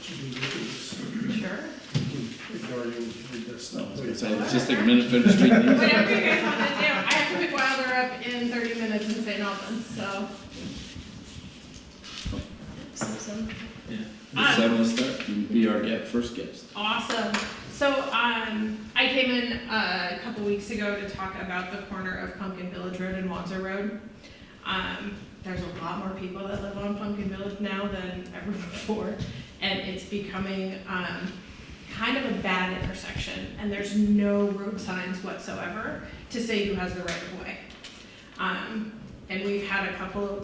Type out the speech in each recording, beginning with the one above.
Sure. Ignore you, read this stuff. It's just like a minute for the street. Whatever you guys want to do. I have to pick Wilder up in 30 minutes in St. Albans, so. Seven will start, you can be our first guest. Awesome. So, I came in a couple weeks ago to talk about the corner of Pumpkin Village Road and Wanzer Road. There's a lot more people that live on Pumpkin Village now than ever before, and it's becoming, kind of a bad intersection, and there's no road signs whatsoever to say who has the right of way. And we've had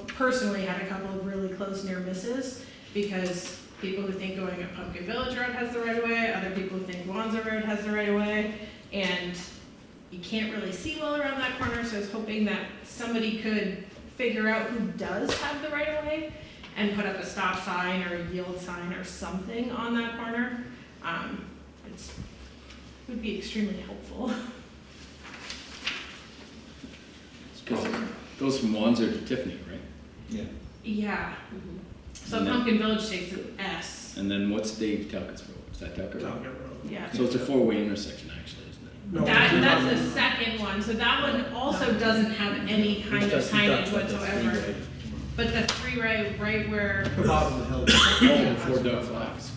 personally had a couple of really close near misses, because people who think going up Pumpkin Village Road has the right of way, other people who think Wanzer Road has the right of way, and you can't really see well around that corner, so I was hoping that somebody could figure out who does have the right of way and put up a stop sign or a yield sign or something on that corner. It would be extremely helpful. Goes from Wanzer to Tiffany, right? Yeah. Yeah. So And then- Pumpkin Village takes an S. And then what's Dave Tuckett's road? Is that Tucker? Talk it road. Yeah. So it's a four-way intersection actually, isn't it? No, That's the second one, so that one also doesn't have any kind of signage whatsoever. But the three-way, right where, The bottom of the hill. Oh, before Doug Flags.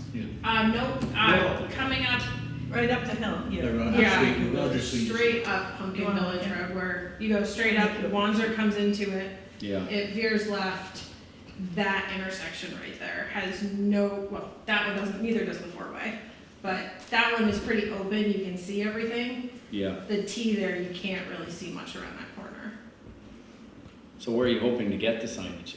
coming up, Right up the hill, yeah. straight up Pumpkin Village Road, where you go straight up, Wanzer comes into it, Yeah, it veers left, that intersection right there has no, well, that one doesn't, neither does the four-way, but that one is pretty open, you can see everything. yeah. The T there, you can't really see much around that corner. So where are you hoping to get the signage?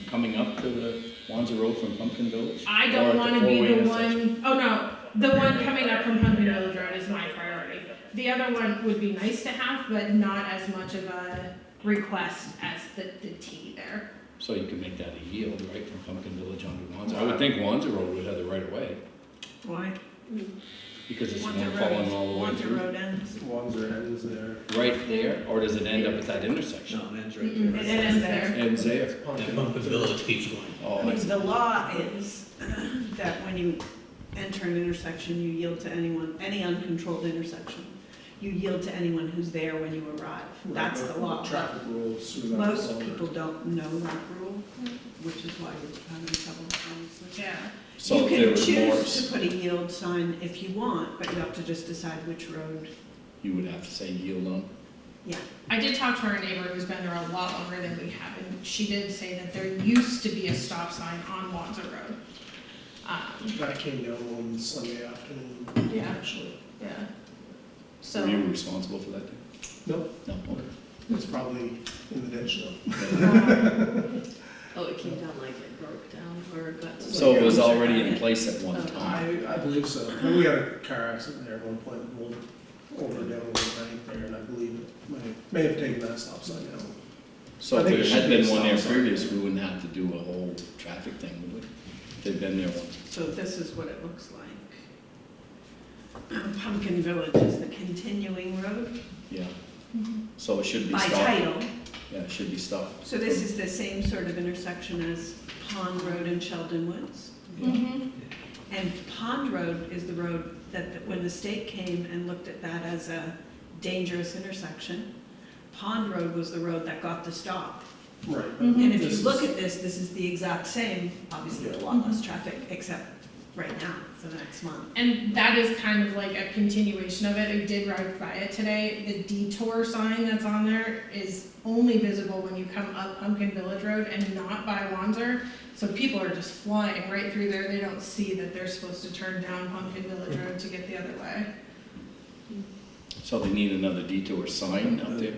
Coming up to the Wanzer Road from Pumpkin Village? I Or don't at the wanna be four-way the intersection? one, oh no, the one coming up from Pumpkin Village Road is my priority. The other one would be nice to have, but not as much of a request as the T there. So you could make that a yield, right, from Pumpkin Village onto Wanzer? I would think Wanzer Road would have the right of way, Why? because it's the Wanzer one Road- falling all the way Wanzer through. Road ends. Wanzer ends there. Right there, or does it end up at that intersection? No, man's right Mm-mm, there. it ends there. Ends there? And Pumpkin Village keeps going. Oh, I I mean, see. the law is that when you enter an intersection, you yield to anyone, any uncontrolled intersection. You yield to anyone who's there when you arrive. That's the law. Traffic rules. Most people don't know that rule, which is why you're having trouble, honestly. Yeah. So You if there can were more, choose to put a yield sign if you want, but you have to just decide which road. you would have to say yield on. Yeah. I did talk to our neighbor who's been there a lot longer than we have, and she did say that there used to be a stop sign on Wanzer Road. That came down on Sunday afternoon, Yeah. actually. Yeah. Were So, you responsible for that? Nope, No, okay. it's probably in the ditch though. Oh, it came down like it broke down or it got. So it was already in place at one time? I believe so. We had a car accident there at one point, rolled over down the bank there, and I believe it may have taken that stop sign down. So I if think there it had should be been a one there stop sign. previous, we wouldn't have to do a whole traffic thing, would we? If they'd been there once. So this is what it looks like. Pumpkin Village is the continuing road Yeah. So it should be by stopped. title. Yeah, it should be stopped. So this is the same sort of intersection as Pond Road and Sheldon Woods. Yeah. mhm. And Pond Road is the road that, when the state came and looked at that as a dangerous intersection, Pond Road was the road that got the stop. Right. Mhm. And if This you is- look at this is the exact same, obviously a lot less traffic, except right now for the next month. And that is kind of like a continuation of it. I did ride by it today. The detour sign that's on there is only visible when you come up Pumpkin Village Road and not by Wanzer. So people are just flying right through there. They don't see that they're supposed to turn down Pumpkin Village Road to get the other way. So they need another detour sign out there,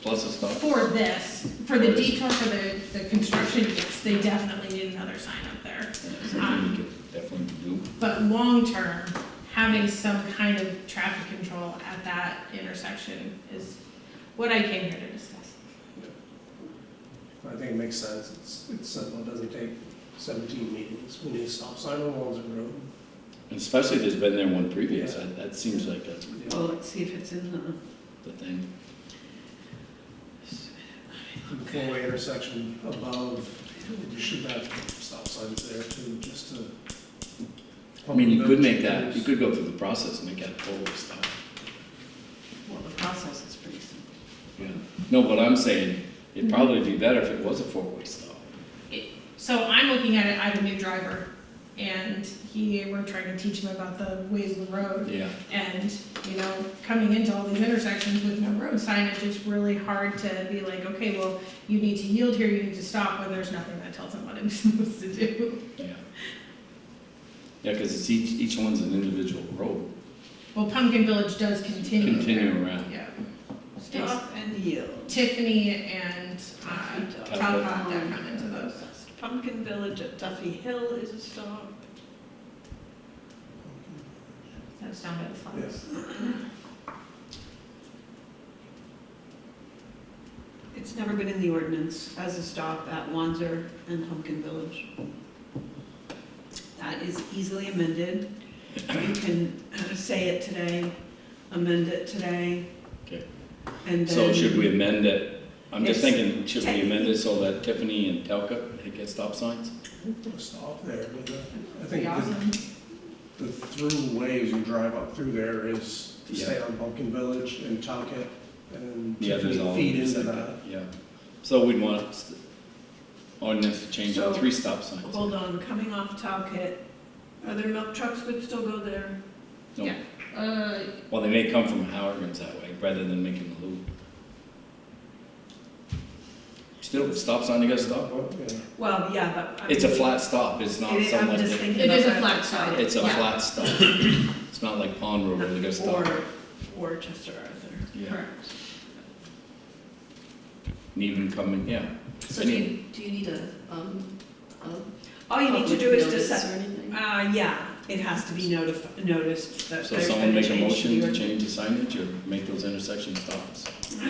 plus a stop? For this, for the detour for the construction, yes, they definitely need another sign up there. Yeah, something we could definitely do. But long-term, having some kind of traffic control at that intersection is what I came here to discuss. I think it makes sense. It's simple. It doesn't take 17 meetings. We need a stop sign on Wanzer Road. And especially if there's been there one previous, Yeah. that seems like that's Well, let's see if it's in the, the thing. The four-way intersection above, we should have stop signs there too, just to I mean, you could Pumpkin make Village that, you could go through the process and make that a four-way stop. Well, the process is pretty simple. Yeah. No, but I'm saying, it'd probably be better if it was a four-way stop. So I'm looking at it, I have a new driver, and we're trying to teach him about the ways of the road. Yeah, And, you know, coming into all these intersections with no road signage, it's really hard to be like, okay, well, you need to yield here, you need to stop, when there's nothing that tells him what he's supposed to do. yeah. Yeah, because it's each one's an individual road. Well, Pumpkin Village does continue. Continue around. Yeah. Stop and yield. Tiffany and Talcott. Talcott that come into those. Pumpkin Village at Duffy Hill is a stop. That's down by the flats. Yes. It's never been in the ordinance as a stop at Wandsor and Pumpkin Village. That is easily amended. You can say it today, amend it today, Okay. and then. So should we amend it? I'm just It's thinking, should we amend it so that Tiffany and Talcott get stop signs? Put a stop there, but I Pretty think awesome. the through ways you drive up through there is to stay on Pumpkin Village and Talcott and Yeah, there's all. feed into like that. Yeah. So we'd want ordinance to change So- to 3 stop signs. Hold on, coming off Talcott, are there milk trucks that still go there? No. Yeah. Well, they may come from Howard's that way, rather than making the loop. Still, the stop sign, you gotta stop. Well, yeah. Well, yeah, but. I It's a mean, flat stop, it's not I'm something like just that. thinking It about is a that flat outside stop. it. It's a Yeah. flat stop. It's not like Pond Road where they gotta stop. Or Chester Arthur. Yeah. Correct. And even coming, yeah. So do you need a All you need to public do is notice to or set, anything? yeah, it has to be noticed that So there's someone been a make a change to motion the to change the signage or make those intersection stops?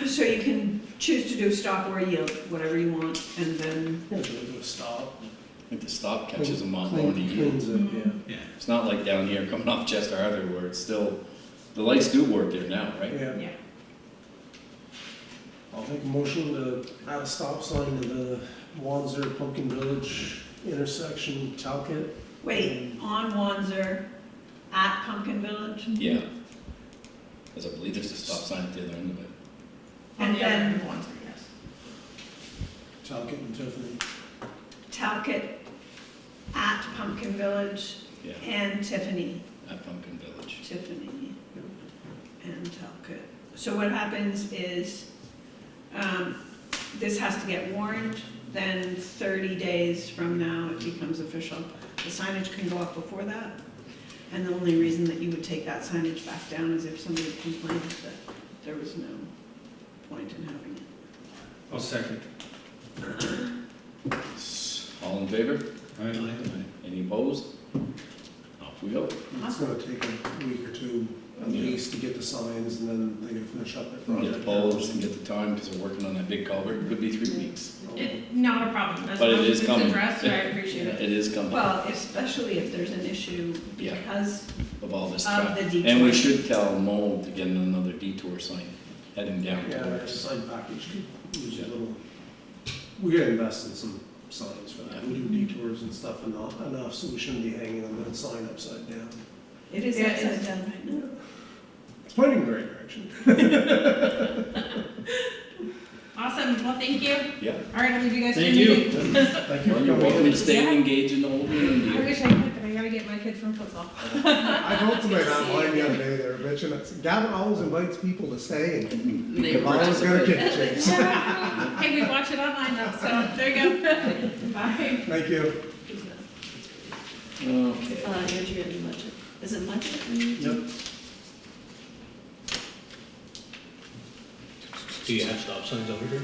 So you can choose to do stop or yield, whatever you want, and then, Yeah, so do a stop. I think the stop catches them off Clean- more than you. Cleans it, yeah. Yeah. It's not like down here coming off Chester Arthur where it's still, the lights do work there now, right? Yeah. Yeah. I'll make a motion to add a stop sign to the Wandsor Pumpkin Village intersection, Talcott. wait, on Wandsor, at Pumpkin Village, Yeah. Because I believe there's a stop sign at the other end of it. and the other then ones, yes. Talcott and Tiffany. Talcott, at Pumpkin Village, Yeah, and Tiffany. at Pumpkin Village. Tiffany and Talcott. So what happens is, this has to get warned, then 30 days from now it becomes official. The signage can go up before that, and the only reason that you would take that signage back down is if somebody complained that there was no point in having it. I'll second. All in favor? Aye. Any opposed? Off we go. It's gonna take a week or two at Yeah. least to get the signs, and then they can finish up their Get project. the poles and get the time, because they're working on that big culvert, it could be 3 weeks. Not a problem, as But it long is as it's coming. addressed, I appreciate it. It is coming, Well, especially if there's an issue Yeah. because of all this of traffic. the detour. And we should tell Mo to get another detour sign heading down Yeah, there's a towards. sign package, use a little, we gotta invest in some signs for that. We do detours and stuff and not enough, so we shouldn't be hanging them with a sign upside down. It is Yeah, upside it's- down right now. It's pointing in the right direction. Awesome, well, thank you. Yeah, All right, I'll leave you guys to Thank your you. meeting. Thank you well, for you're welcome coming to in. stay Yeah. engaged in the whole meeting. I dear. wish I could, but I gotta get my kids from football. I told somebody that line the other day, they were bitching, I said, Gavin always invites people to stay and They always got a participate. kid chase. Hey, we watch it online though, so there you go. Bye. Thank you. Okay. Andrea, any budget? Is it budget? Yep. Do you have stop signs over here?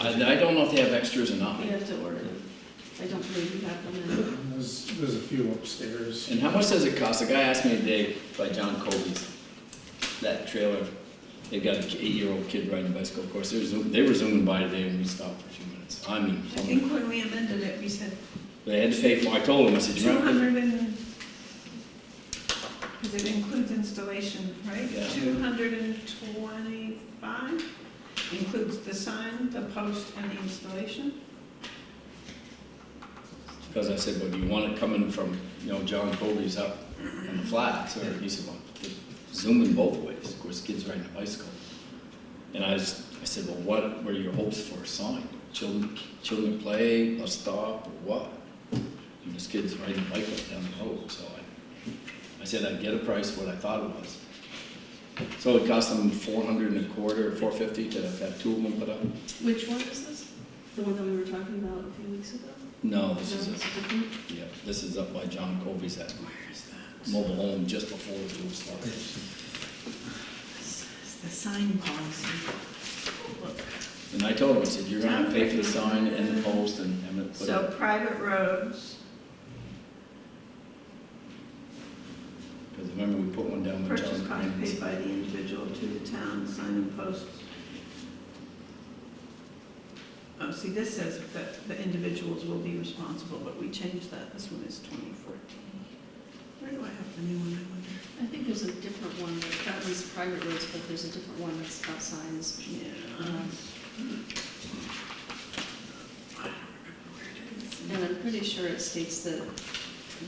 I don't know if they have extras or not. We have to order them. I don't believe we have them in. There's a few upstairs. And how much does it cost? A guy asked me today by John Colby's, that trailer. They've got an 8-year-old kid riding a bicycle. Of course, they were zooming by today and we stopped for a few minutes. I mean, I think when we amended it, we said they had to pay for, I told him, I said, you remember? 200 and, because it includes installation, right? Yeah. 225 includes the sign, the post, and the installation. Because I said, well, do you want it coming from, you know, John Colby's up on the flats? Or he said, well, zooming both ways. Of course, kids riding a bicycle. And I said, well, what were your hopes for a sign? Children play, bus stop, or what? And this kid's riding a bike up down the road. So I said I'd get a price what I thought it was. So it cost them $400 and a quarter, or $450 to have two of them put up. Which one is this? The one that we were talking about a few weeks ago? No, this No, is it's different? yeah, this is up by John Colby's at Where is that? mobile home just before the roof started. This is the sign policy. Look. And I told him, I said, you're gonna have to pay for the sign and the post and I'm gonna put So it. private roads, Because remember we put one down by purchase John cost Colby's. paid by the individual to the town, sign and posts. Oh, see, this says that the individuals will be responsible, but we changed that. This one is 2014. Where do I have the new one, I wonder? I think there's a different one, that was private roads, but there's a different one that's about signs. Yeah. Um, I don't remember where it is. And I'm pretty sure it states that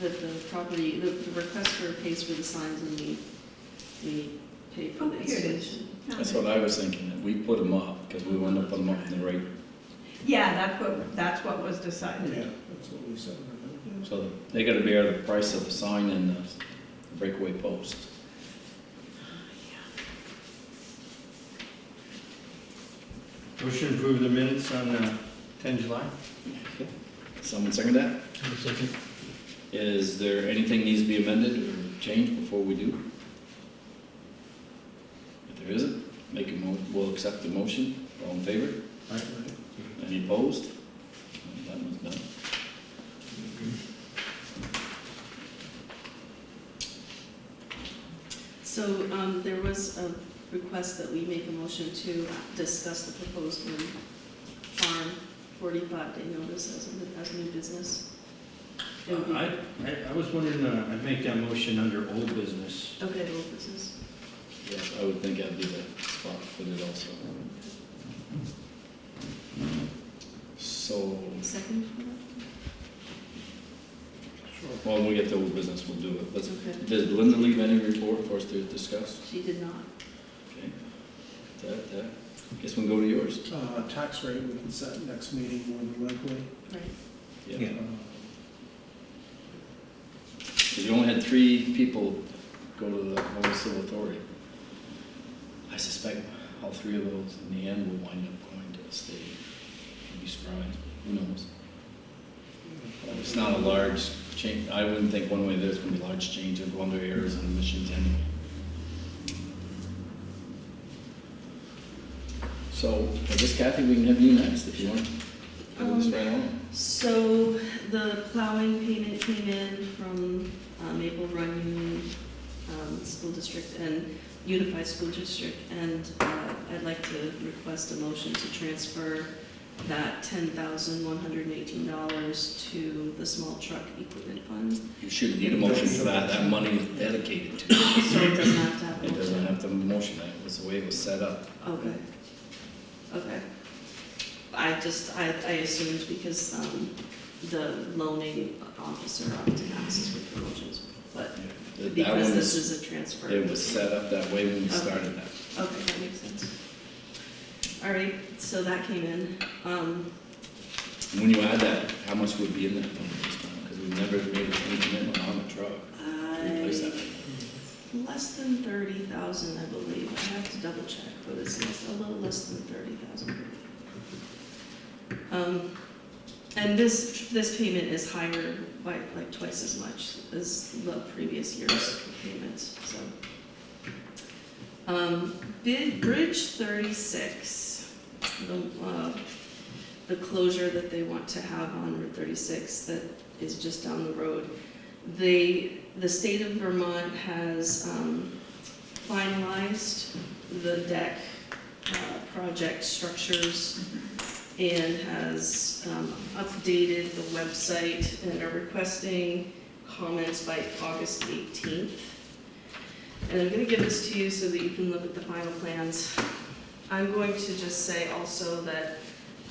the property, the requester pays for the signs and we pay for Oh, the here it is. installation. That's what I was thinking, that we put them up because we wanted to put them up in the right. Yeah, that's what was Yeah, decided. that's what we said. So they gotta bear the price of the sign and the breakaway post. Motion to approve the minutes on 10 July? Someone second that? Second. Is there anything needs to be amended or changed before we do? If there isn't, we'll accept the motion. All in favor? Aye. Any opposed? That was done. So, there was a request that we make a motion to discuss the proposed wind farm 45-day notice as a new business. It would be- I was wondering, I'd make that motion under old business. Okay, old business. Yeah, I would think that'd be the spot to put it also. So, Second for that? well, when we get to old business, we'll do it. Okay. Did Linda leave any report for us to discuss? She did not. Okay. That, guess we'll go to yours. Tax rate we can set next meeting more than likely. Right. Yeah. Because you only had 3 people go to the Holy Civil Authority. I suspect all 3 of those in the end will wind up going to the state. You'd be surprised. Who knows? But it's not a large change. I wouldn't think one way there's going to be a large change of going to errors and emissions anyway. So I guess Kathy, we can have you next if you want. Do this right on. So the plowing payment came in from Maple Run Union School District and Unified School District, and I'd like to request a motion to transfer that $10,118 to the small truck equipment fund. You shouldn't need a motion for that. That money is dedicated to it. So it doesn't have to have a It doesn't motion. have to motion that. It was the way it was set up. Okay. Okay. I assumed because the loaning officer often asks for promotions, but That because one this was, is a transfer. it was set up that way when we Okay. started that. Okay, that makes sense. All right, so that came in. When you add that, how much would be in that fund this time? Because we never made any commitment on the truck. Replace that. Less than 30,000, I believe. I have to double check, but it's a little less than 30,000. And this payment is higher by like twice as much as the previous year's payments, so. Bridge 36, the closure that they want to have on Route 36 that is just down the road. The state of Vermont has finalized the deck project structures and has updated the website and are requesting comments by August 18th. And I'm going to give this to you so that you can look at the final plans. I'm going to just say also that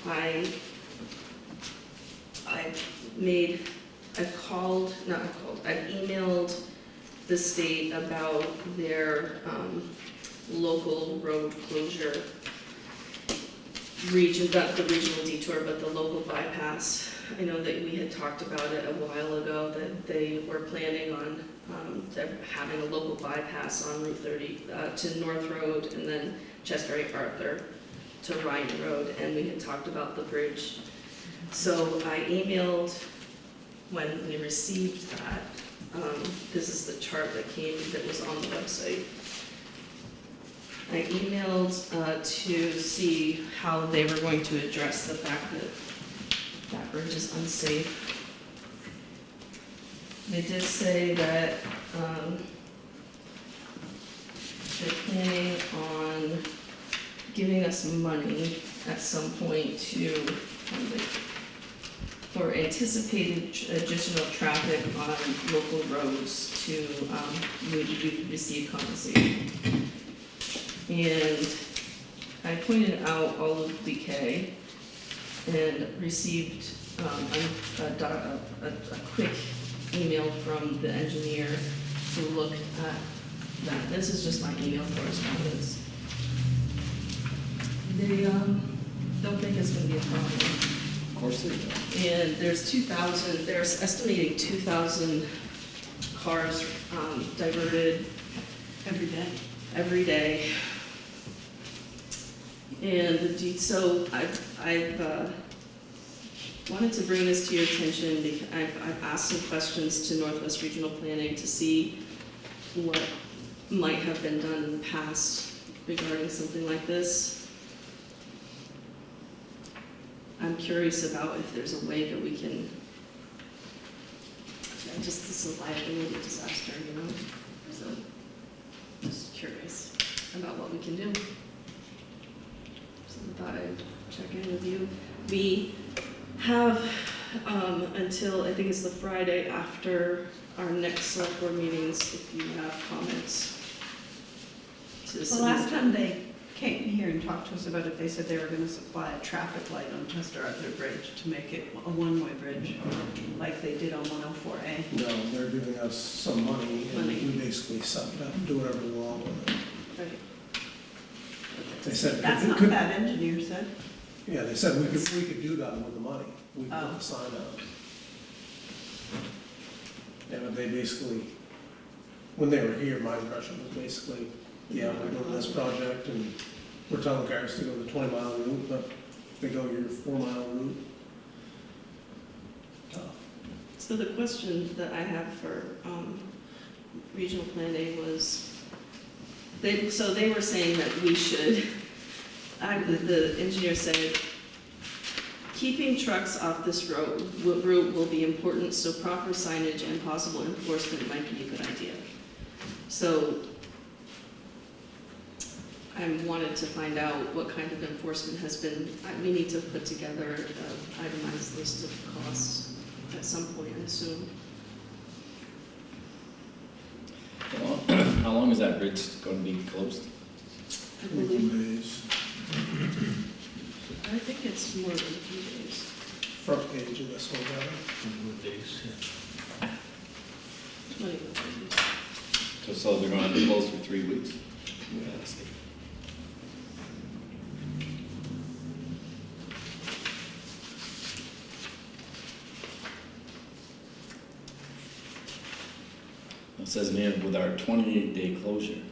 I made I've emailed the state about their local road closure region, not the regional detour, but the local bypass. I know that we had talked about it a while ago, that they were planning on having a local bypass on Route 30 to North Road and then Chester A. Arthur to Ryan Road, and we had talked about the bridge. So I emailed when we received that. This is the chart that was on the website. I emailed to see how they were going to address the fact that that bridge is unsafe. They did say that they're planning on giving us money at some point for anticipated additional traffic on local roads to receive compensation. And I pointed out all of BK and received a quick email from the engineer who looked at that. This is just my email correspondence. They don't think it's going to be a problem. Of course they do. And there's 2,000, they're estimating 2,000 cars diverted every day. And so I've wanted to bring this to your attention because I've asked some questions to Northwest Regional Planning to see what might have been done in the past regarding something like this. I'm curious about if there's a way that we can, this is a liability disaster, you know? So, just curious about what we can do. So I thought I'd check in with you. We have until, I think it's the Friday after our next select board meetings, if you have comments. The last time they came here and talked to us about it, they said they were gonna supply a traffic light on Chester Arthur Bridge to make it a one-way bridge, like they did on 104A. No, they're giving us some money, and we basically suck it up and do whatever we want with it. Right. They said. That's not what that engineer said. Yeah, they said we could do that with the money. We could put the sign up. Yeah, but they basically, when they were here, my impression was basically, yeah, we're doing this project and we're telling cars to go the 20-mile route, but if they go your 4-mile route, tough. So the question that I have for regional planning was, they were saying that we should, the engineer said, keeping trucks off this route will be important, so proper signage and possible enforcement might be a good idea. So I wanted to find out what kind of enforcement has been, we need to put together an itemized list of costs at some point, I assume. How long is that bridge going to be closed? I 22 believe, days. I think it's more than a few days. Front page of this one, rather. 20 days. So they're going to have to close for 3 weeks? Yeah. It says here with our 28-day closure.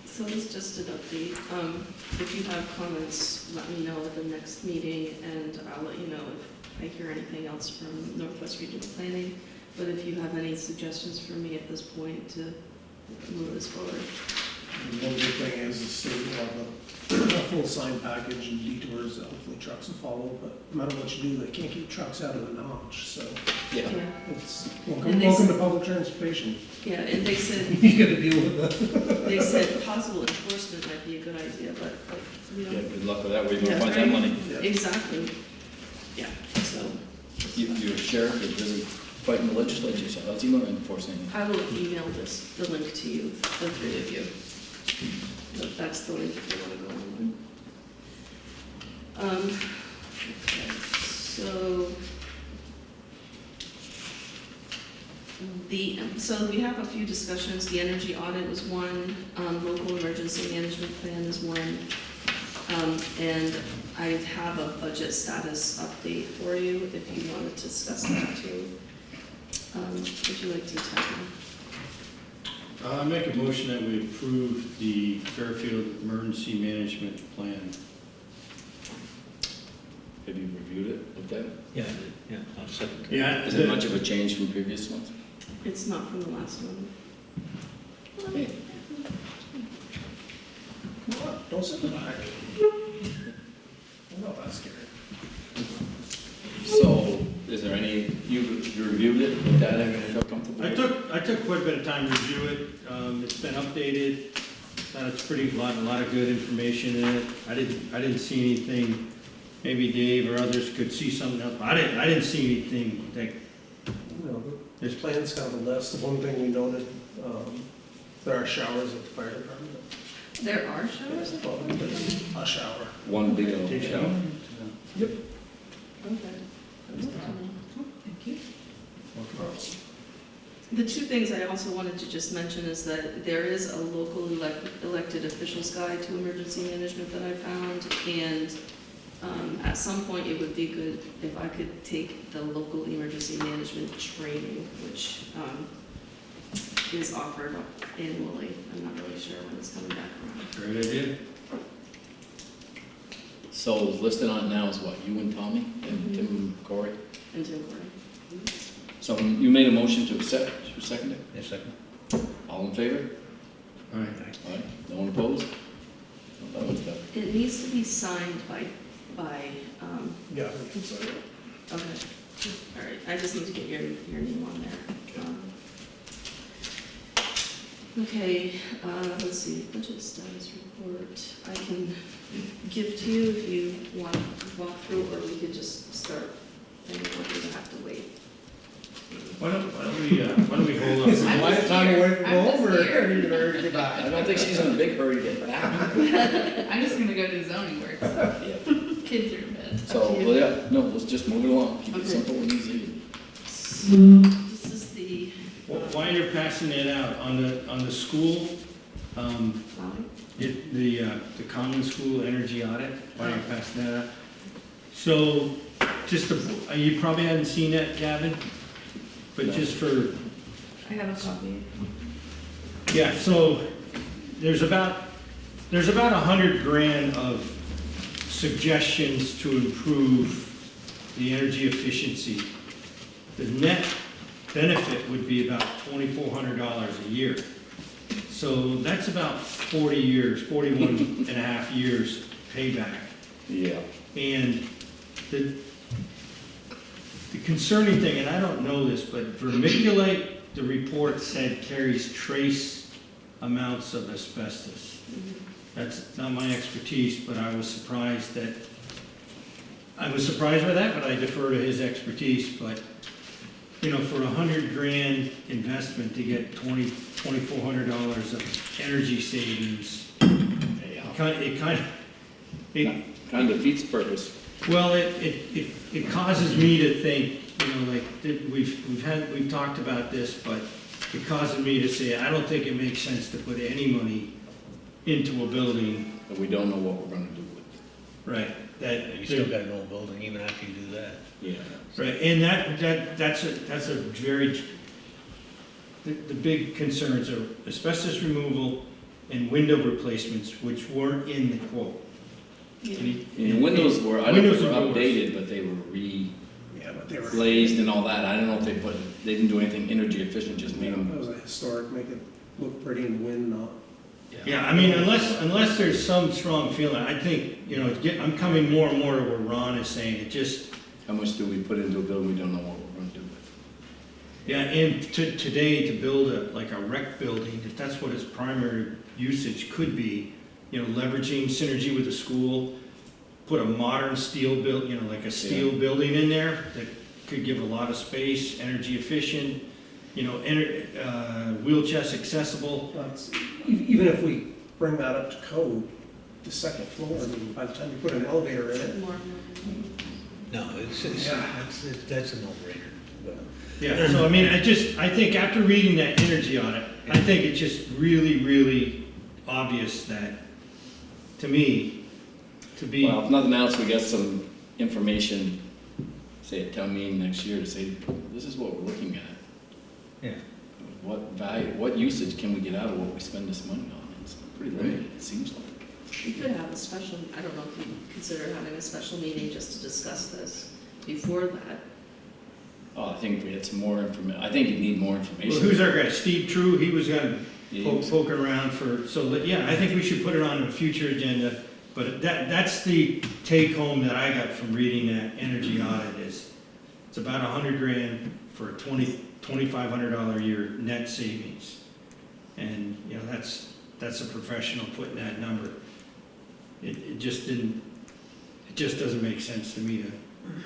So this is just an update. If you have comments, let me know at the next meeting, and I'll let you know if I hear anything else from Northwest Regional Planning. But if you have any suggestions for me at this point to move this forward. And one good thing is the state will have a full sign package and detours that hopefully trucks will follow, but no matter what you do, they can't keep trucks out of the notch, so Yeah, it's, And they welcome to public transportation. Yeah, and they said, You gotta deal with that. they said possible enforcement might be a good idea, but like, we yeah, don't. good luck with that, where you gonna Yeah, find that right. money? Yeah. Exactly. Yeah, so Your sheriff is really fighting the legislature, so how's he gonna enforce anything? I will email the link to you, the three of you. But that's the link if you wanna go online. Okay, so so we have a few discussions. The energy audit was one, local emergency management plan is one. And I have a budget status update for you if you wanted to discuss that too. Would you like to tell me? I make a motion that we approve the Fairfield Emergency Management Plan. Have you reviewed it, looked at it? Yeah, yeah, I'll second that. Yeah. Is it much of a change from previous ones? It's not from the last one. Hey, Come on, don't sit in the back. I'm not that scared. so, is there any, you reviewed it, looked at it, felt comfortable? I took quite a bit of time to review it. It's been updated. Thought it's a lot of good information in it. I didn't see anything. Maybe Dave or others could see something else. I didn't see anything that. No, this plan's have a list. The one thing we noted, there are showers at the fire department. There are showers? Well, there's a shower. One big old Did you shower. know? Yep. Okay. Thank you. The two things I also wanted to just mention is that there is a local elected officials guide to emergency management that I found, and at some point it would be good if I could take the local emergency management training, which is offered annually. I'm not really sure when it's coming back around. Great idea. So listed on it now is what, you and Tommy and Tim and Corey? And Tim Corey. So you made a motion to accept, you second it? Yeah, second. All in favor? All right. All right, no one opposed? That was done. It needs to be signed by, Yeah, we can say it. okay, all right, I just need to get your name on there. Okay, let's see, budget status report, I can give to you if you want to walk through, or we could just start, and we're gonna have to wait. Why don't we hold up? I'm Why just time here. away from I'm just home or here. are you ready to get back? I don't think she's in a big hurry to get back. I'm just gonna go to zoning work, so Yeah. kids are in bed. So, well, yeah, no, let's just move it along, keep it Okay. simple and easy. So, this is the, While you're passing it out, on the school, the common school energy audit, while you're passing that out. So, you probably haven't seen that, Gavin, but No. just for, I have a copy. yeah, so there's about $100,000 of suggestions to improve the energy efficiency. The net benefit would be about $2,400 a year. So that's about 41 and a half years payback. Yeah. And the concerning thing, and I don't know this, but vermiculite, the report said, carries trace amounts of asbestos. That's not my expertise, but I was surprised by that, but I defer to his expertise. But, you know, for $100,000 investment to get $2,400 of energy savings, it Kind of defeats the purpose. well, it causes me to think, you know, like, we've talked about this, but it causes me to say, I don't think it makes sense to put any money into a building, But we don't know what we're gonna do with right, that. You still got an old building even after you do that. it. Yeah. Right, and that's a very, the big concerns are asbestos removal and window replacements, which weren't in the quote. Yeah. And the windows were, I don't know if Windows they were and doors. updated, but they were Yeah, but they were. glazed and all that. I don't know if they didn't do anything energy efficient, just made That them. was a historic, make it look pretty in the wind, not Yeah, I mean, unless there's some strong feeling, I think, you know, I'm coming more and more to where Ron is saying, it just, How much do we put into a building we don't know what we're gonna do with? yeah, and today, to build like a rec building, if that's what its primary usage could be, you know, leveraging synergy with the school, put a modern steel you know, like a steel building in there that could give a lot of space, energy efficient, you know, wheelchair accessible. That's- Even if we bring that up to code, the second floor, I mean, by the time you put an elevator in it, More. No, that's a no-brainer, but. Yeah, so I mean, I think after reading that energy audit, I think it's just really, really obvious that, to me, to be, Well, if nothing else, we get some information, say at town meeting next year to say, this is what we're looking at. Yeah. What value, what usage can we get out of what we spend this money on? It's pretty limited, it seems like. We could have a special, I don't know if you consider having a special meeting just to discuss this before that. Oh, I think if we had some more I think you need more well, information. who's our guy, Steve True, he was gonna Yeah, poke around for, so, yeah, I think we should put it on a future agenda, but that's the take home that I got from reading that energy audit is, it's about $100,000 for a $2,500 a year net savings. And, you know, that's a professional putting that number. It just doesn't make sense to me to,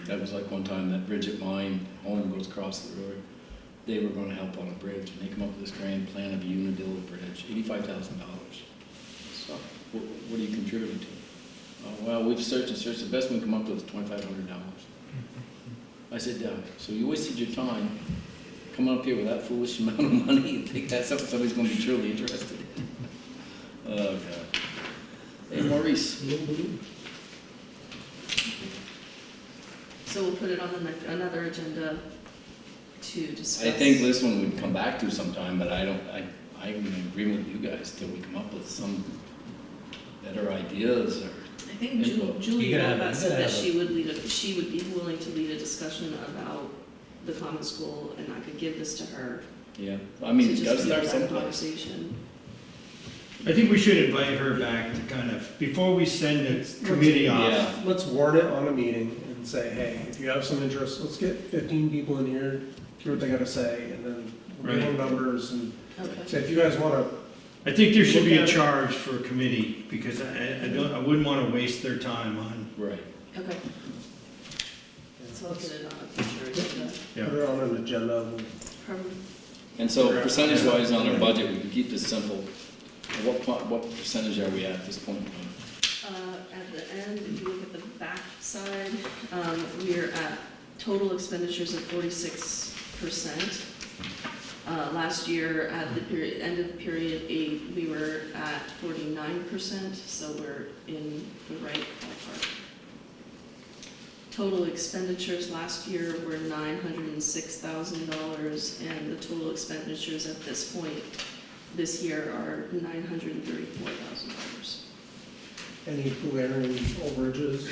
That was like one time that bridge at mine, home goes across the road. They were gonna help on a bridge, and they come up with this grand plan of a Unadilla bridge, $85,000. So, what are you contributing to? Oh, well, we've searched and searched, the best we can come up with is $2,500. I said, so you wasted your time coming up here with that foolish amount of money, you think that's something somebody's gonna be truly interested in? Oh, God. Hey, Maurice. So we'll put it on another agenda to discuss. I think this one we'd come back to sometime, but I'm in agreement with you guys till we come up with some better ideas or. I think Julie Novak said that she would be willing to lead a discussion about the common school, and I could give this to her. Yeah, I mean, to it's just gotta lead start that someplace. conversation. I think we should invite her back to kind of, before we send the committee off. Yeah, let's warn it on a meeting and say, hey, if you have some interest, let's get 15 people in here, hear what they gotta say, and then we'll give them numbers and Okay. say, if you guys wanna, I think there should be a Look at it. charge for a committee, because I wouldn't want to waste their time on, right. Okay. So I'll get it on a future agenda. put it on an agenda, and Probably. And so percentage-wise on our budget, we can keep this simple. What percentage are we at this point in time? At the end, if you look at the back side, we're at total expenditures of 46%. Last year, at the end of period 8, we were at 49%, so we're in the right ballpark. Total expenditures last year were $906,000, and the total expenditures at this point this year are $934,000. any glaring overages.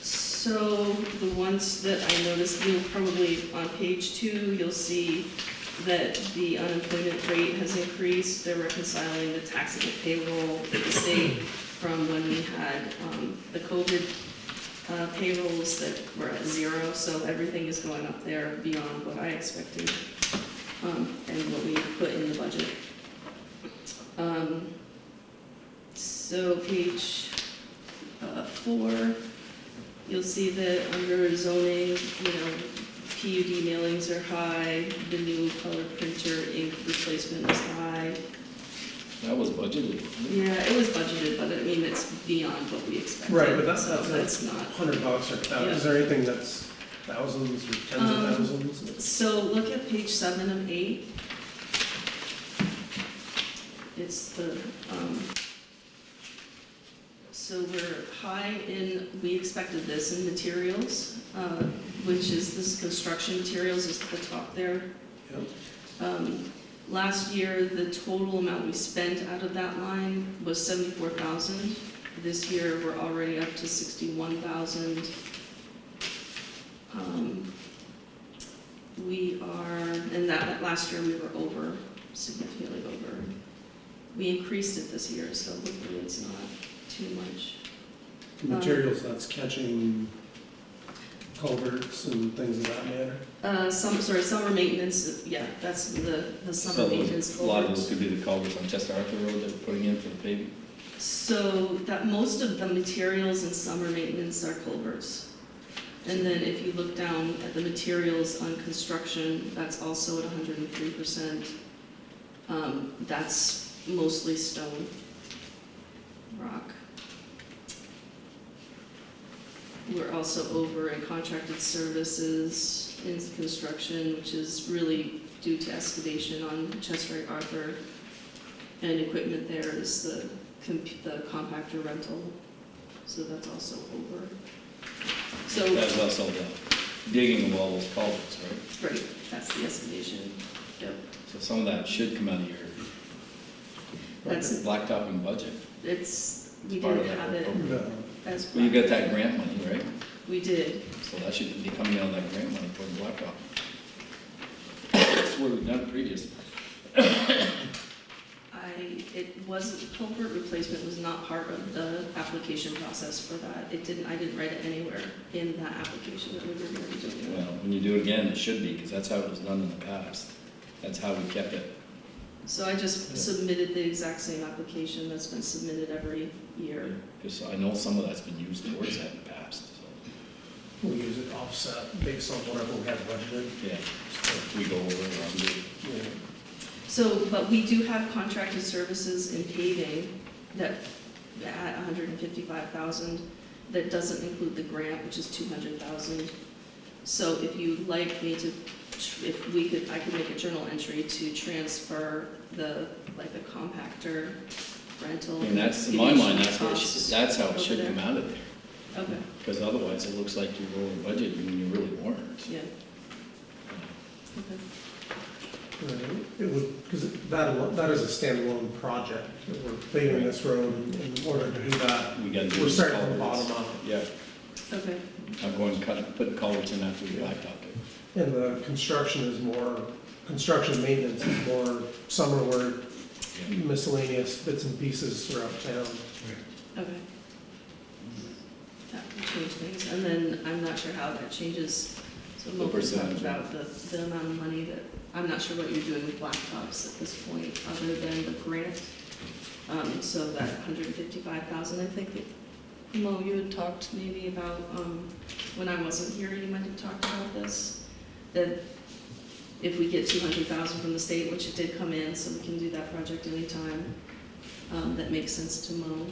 So the ones that I noticed, you'll probably, on page 2, you'll see that the unemployment rate has increased. They're reconciling the taxable payroll with the state from when we had the COVID payrolls that were at 0. So everything is going up there beyond what I expected and what we put in the budget. So page 4. You'll see that under zoning, PUD mailings are high, the new color printer ink replacement is high. That was budgeted. Yeah, it was budgeted, but I mean, it's beyond what we expected. Right, but So that's not. $100 or is there anything that's thousands or tens of thousands? So look at page 7 of 8. It's the, so we're high in, we expected this in materials, which is this construction materials is at the top there. Yep. Last year, the total amount we spent out of that line was $74,000. This year, we're already up to $61,000. We are, and that last year we were over, significantly over. We increased it this year, so hopefully it's not too much. Materials that's catching culverts and things of that matter. Summer maintenance, yeah, that's the summer maintenance A lot of those culverts. could be the culverts on Chester Arthur Road that we're putting in for the paving. So that most of the materials in summer maintenance are culverts. And then if you look down at the materials on construction, that's also at 103%. That's mostly stone, rock. We're also over in contracted services in construction, which is really due to excavation on Chester Arthur. And equipment there is the compactor rental, so that's also over. So, That's also the digging of all those culverts, right? right, that's the excavation, yep. So some of that should come out of your That's- blacktopping budget. We Part of didn't that have it program. as. Well, you got that grant money, right? We did, So that should be coming out of that grant money for the blacktop. That's where we've done it previously. culvert replacement was not part of the application process for that. I didn't write it anywhere in that application that we were going to be doing. Well, when you do it again, it should be, because that's how it was done in the past. That's how we kept it. So I just submitted the exact same application that's been submitted every year. Because I know some of that's been used towards that in the past, so, We'll use it offset based on whatever we have budgeted. yeah. So if we go over or under, Yeah. So, but we do have contracted services in paving that, at 155,000, that doesn't include the grant, which is 200,000. So if you'd like me to, I could make a journal entry to transfer the compactor rental. and that's, in my mind, that's costs how it over should there. come out of there. Okay, Because otherwise, it looks like you're over budget when you really weren't. yeah. Okay. It would, because that is a standalone project. We're paving this road, and in order to do that, We gotta do we're these starting from the culverts. bottom up. Yeah, Okay, I'm going to put culverts in after we blacktop it. And the construction and maintenance is more summer work, miscellaneous bits and pieces throughout town. okay. That would change things, and then I'm not sure how that changes. So The Mo can talk percentage. about the amount of money that, I'm not sure what you're doing with blacktops at this point, other than the grant. So that 155,000, I think that, Mo, you had talked maybe about, when I wasn't here, you might have talked about this, that if we get 200,000 from the state, which it did come in, so we can do that project anytime, that makes sense to Mo.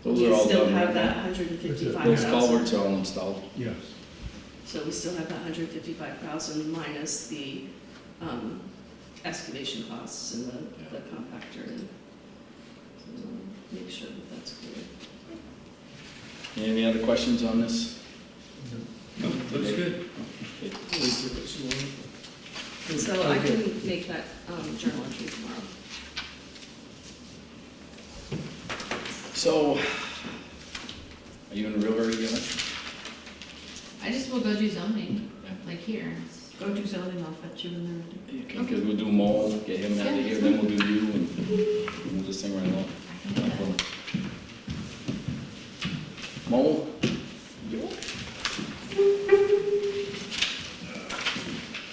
Those We are all still done have right that now. 155,000. Those culverts are all installed. Yes. So we still have that 155,000 minus the excavation costs and the compactor. And so make sure that that's clear. Any other questions on this? No, looks good. So I can make that journal entry tomorrow. So, are you in a real hurry, Gavin? I just will go do zoning, Yeah. like here. Go do zoning, I'll fetch you in there. Okay, because we'll do Mo, get him out of here, then we'll do you, and move this thing right along. I can do that. Mo?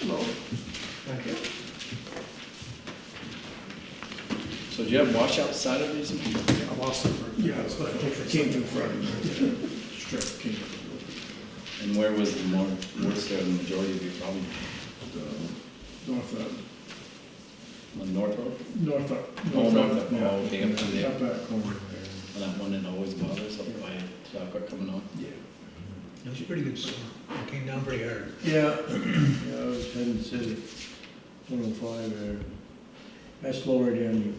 Hello. Thank you. So do you have washout side of these? I lost it for, Yeah, but I think for Came something to Friday. Strip came. And where was the worst there, the majority of your problem? North, On North Road? north, Oh, north, yeah. oh, okay, up to there. Up that corner there. And that one that always bothers, up by Southwark coming on? Yeah. It was a pretty good storm. It came down pretty hard. Yeah, yeah, I was heading city, 105 there. That's lower down,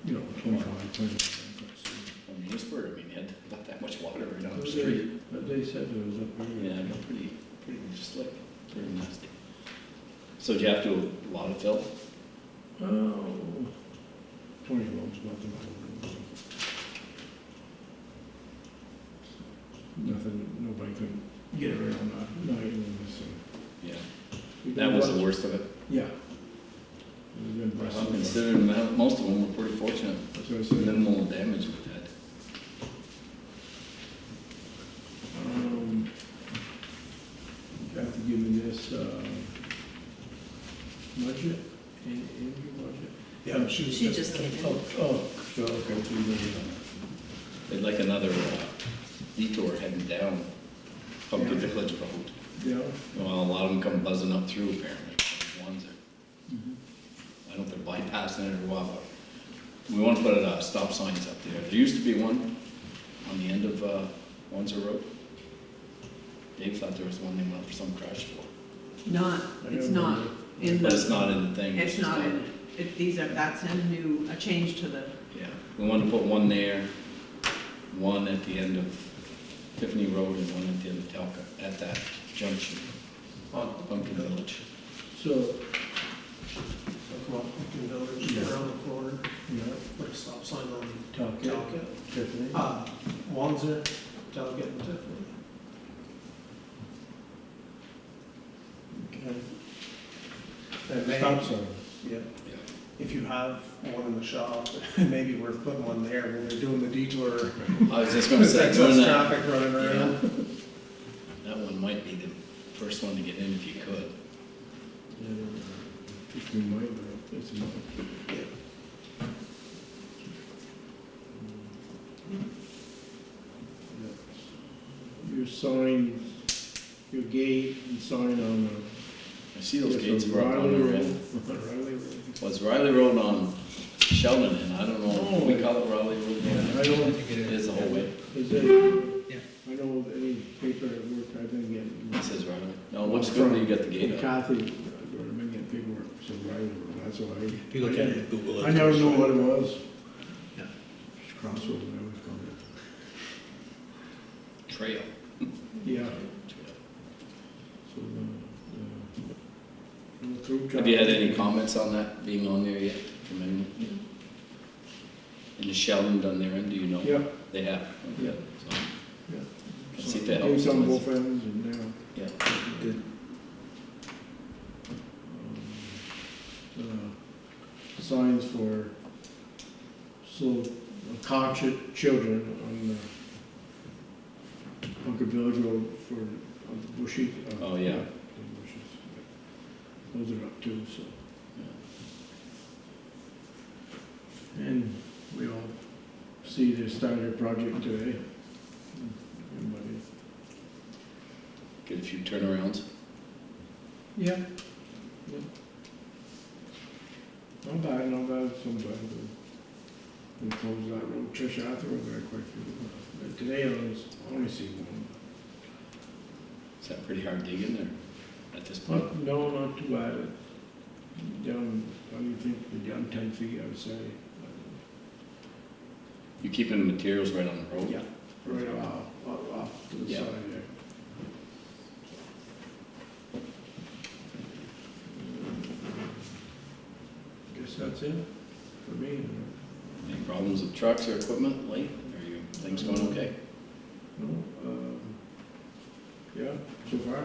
you know, 25, 20. From Munisburg, I mean, you had about that much water right on the street. But they said it was up there. Yeah, I got pretty slick, pretty nasty. So do you have to do a lot of fill? Oh, 20 roads, nothing. Nothing, nobody could get around that night, so. Yeah. we That did was what- the worst of it? Yeah. We've been How busting can it. considering most of them were pretty fortunate. That's what I said. Minimal damage we've had. You have to give me this, budget, in your budget? Yeah, She just came in. Oh, so, okay, so you're gonna, They'd like another detour heading down Pumpkin Village Road. yeah. Well, a lot of them come buzzing up through apparently. Ones are, I don't know if they're bypassing it or what, but we want to put stop signs up there. There used to be one on the end of Wandsor Road. Dave thought there was one they went for some crash for. It's not in But it's the, not in the thing. it's just not in, that's a change to the, Yeah, we wanted to put one there, one at the end of Tiffany Road and one at the end of Talca, at that junction on Pumpkin Village. So, Come up, Pumpkin Village, Yeah. around the corner, yeah, put a stop sign on Talcott, Talcott. Tiffany. Wandsor, Talcott and Tiffany. Okay. And maybe, Stop sign. yeah, Yeah. if you have one in the shop, it may be worth putting one there when they're doing the detour. I was just gonna There's say, excess doing that, traffic running around. that one might be the first one to get in if you could. Just remind me, it's not. Your sign, your gate and sign on the. I see those Yes, gates on were up on Riley the Road. red. Riley Road. Was Riley Road on Sheldon, and I don't know, do we call it Riley Road? I I don't, think it It is. is the whole way. is it? Yeah. I know any paper at work I've been getting. It says Riley. No, it looks good that you got the From gate up. Kathy, I've been getting paperwork, so Riley Road, that's what If you look at it, Google it. I never knew what it was. Yeah. It's crossroad, I always called it. Trail. Yeah. So, through Have you had traffic. any comments on that being on there yet from anyone? And is Sheldon done their end, do you know? Yeah, They have? Yeah. So, yeah. Let's see if that Gave helps. some both ends and now. Yeah. Good. Signs for slow, caution children on Bunker Village Road for Bushy. Oh, yeah. the bushes. Those are up too, so. And we all see they started a project today. Everybody. Get a few turnarounds. Yeah. Not bad, not bad, some bad. We closed that road, Trish Arthur, we got quite a few. But today I only see one. Is that pretty hard digging there at this point? But no, not too bad. Down, what do you think, we're down 10 feet, I would say. You keeping the materials right on the road? Yeah, right off to the Yeah. side there. Guess that's it for me. Any problems with trucks or equipment late? Things going okay? No, yeah, so far.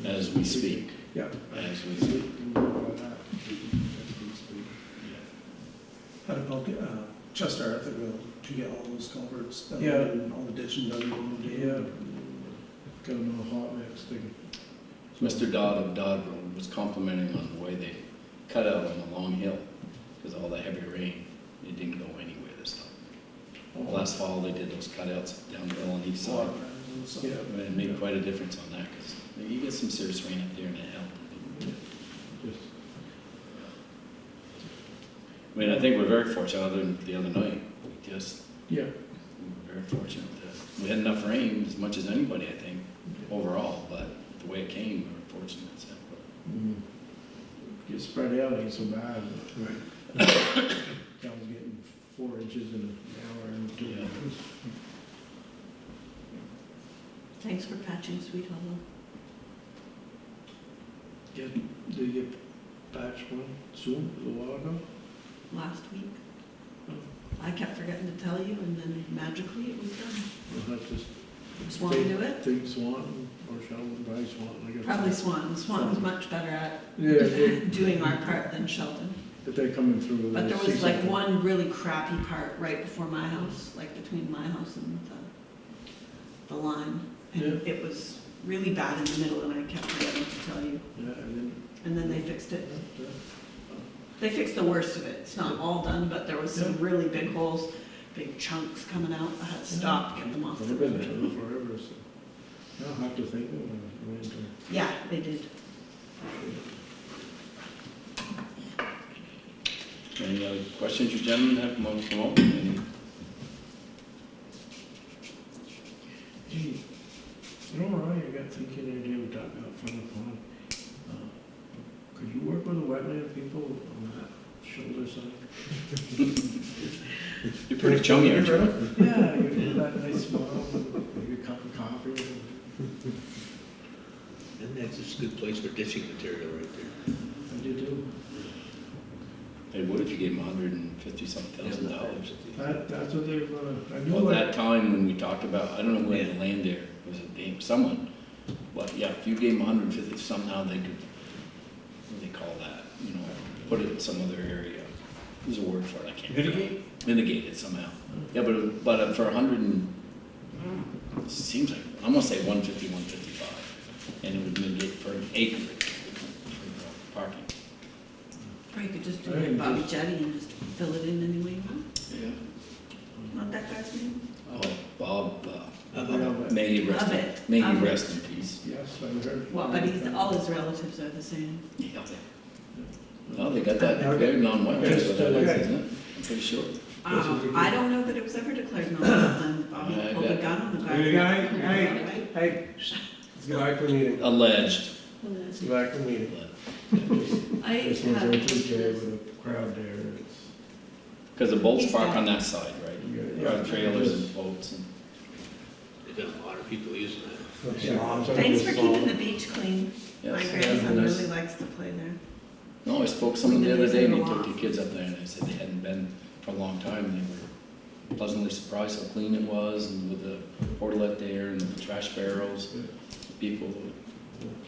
As we speak. Yeah. As we speak. How about, Chester Arthurville, to get all those culverts done? Yeah. And all the ditching done? Yeah. Got a hot mix thing. Mr. Dodd of Dodd Road was complimenting on the way they cut out on the long hill, because all the heavy rain, it didn't go anywhere this time. Last fall, they did those cutouts down the hill on each side. Yeah. And it made quite a difference on that, because you get some serious rain up there and it helped. Just, I mean, I think we're very fortunate, other than the other night, we just, yeah. we were very fortunate that we had enough rain, as much as anybody, I think, overall, but the way it came, we were fortunate, so. Get spread out, ain't so bad. Right. Town's getting 4 inches in an hour and 2 Yeah. hours. thanks for patching Sweet Hollow. Did you patch one soon, a little while ago? Last week. I kept forgetting to tell you, and then magically it was done. We'll have to Swan do it? think Swan or Sheldon, probably Swan, I guess. Probably Swan. Swan's much better at Yeah, doing our part than Sheldon. That they're coming through. But there they'll see was like something. one really crappy part right before my house, like between my house and the line. And Yeah. it was really bad in the middle, and I kept forgetting to tell you. Yeah, and And then they fixed it. then, They fixed the worst of it. It's not all done, but there was some Yeah. really big holes, big chunks coming out. I had to stop, get them off the I've been road. there forever, so. I'll have to think of it. Yeah, they did. Any other questions you gentlemen have come on? Any- Gee, you know what I got thinking the other day, we talked about from the pond. Could you work with the wetland people on that shoulder side? You're pretty chummy, aren't you? Yeah, you do that nice smile, maybe a cup of coffee. And that's just a good place for ditching material right there. I do too. They would if you gave them $150,000. That's what they're gonna, I knew Well, what. that time when we talked about, I don't know where Yeah. the land there, was it Dave, someone, but yeah, if you gave them 150, somehow they could, what do they call that, you know, put it in some other area. There's a word for it, I can't. Mitigate? Mitigate it somehow. Yeah, but for 100 and, seems like, I'm gonna say 150, 155, and it would mitigate for an acre for parking. Or you could just do I it think Bobby just- Jetty and just fill it in any way you want. Yeah. Not that guy's name? Oh, Bob, Yeah, may he rest, Of it. may he Of it. rest in peace. Yes, I heard. Well, but all his relatives are the same. Yeah. Oh, they got that declared non-wetland, that's what that is, isn't it? I'm pretty sure. I don't know that it was ever declared non-wetland. Bobby I pulled a bet. gun on the guy. Hey, let's get back to the meeting. Alleged. Let's get back to the meeting. I This one's have on Tuesday questions. with a crowd there, it's. Because the boats He's park got- on that side, right? Yeah. Trailers and boats and. There's got a lot of people using that. Thanks for keeping the beach clean. Yeah, My so grandson nice. really likes to play there. No, I spoke to someone the other day and he We've been took using the kids up there and they said they hadn't been for a long time. They were pleasantly surprised how clean it was and with the portalet there and the trash barrels, people.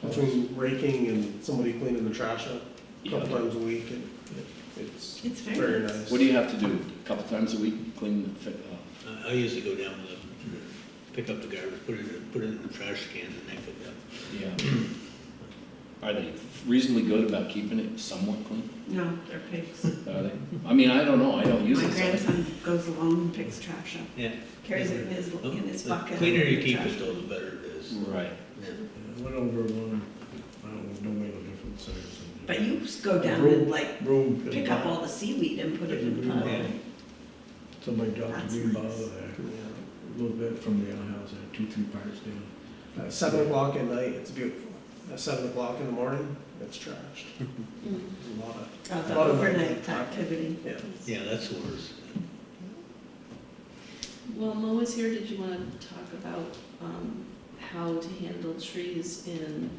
Between raking and somebody cleaning the trash up a couple Yeah. times a week, it's It's very very nice. nice. What do you have to do? A couple times a week, clean the, I usually go down with pick up the garbage, put it in the trash can and then pick it up. yeah. Are they reasonably good about keeping it somewhat clean? No, they're pigs. Are they? I mean, I don't know, I don't use My it. so- grandson goes alone and picks trash up. Yeah. Carries it in his The bucket. cleaner and you the keep trash. it though, the better it is. Right. Yeah. I went over one, I don't make no difference size. But you go down and like Room. pick up all the seaweed and put it in the pile. Yeah. Somebody dropped That's a green nice. bottle there, a little bit from the outhouse, there, 2, 3 parts down. At 7 o'clock at night, it's beautiful. At 7 o'clock in the morning, it's trashed. Mm. A lot of, The lot of overnight activity. yeah. Yeah, that's worse. While Mo was here, did you want to talk about how to handle trees in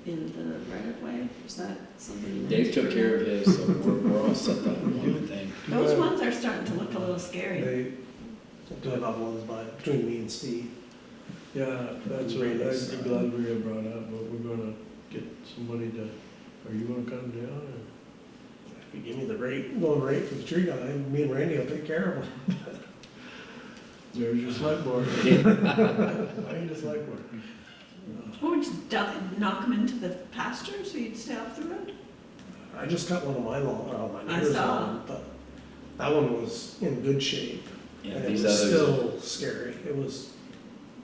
the right of way? Is that something you wanted Dave to took bring care up? of his, so we're all set that one, I think. Those ones are starting to look a little scary. They do have other ones by, between me and Steve. Yeah, that's what, I'm glad we got brought up, but we're gonna get somebody to, are you gonna come down or? If you give me the rate, going rate for the tree guy, me and Randy will take care of them. There's your select board. I need a select board. What would you knock them into the pasture so you'd stay off the road? I just cut one of my lawn, my I neighbor's saw. lawn, but that one was in good shape. Yeah, And it these was others, still scary. It was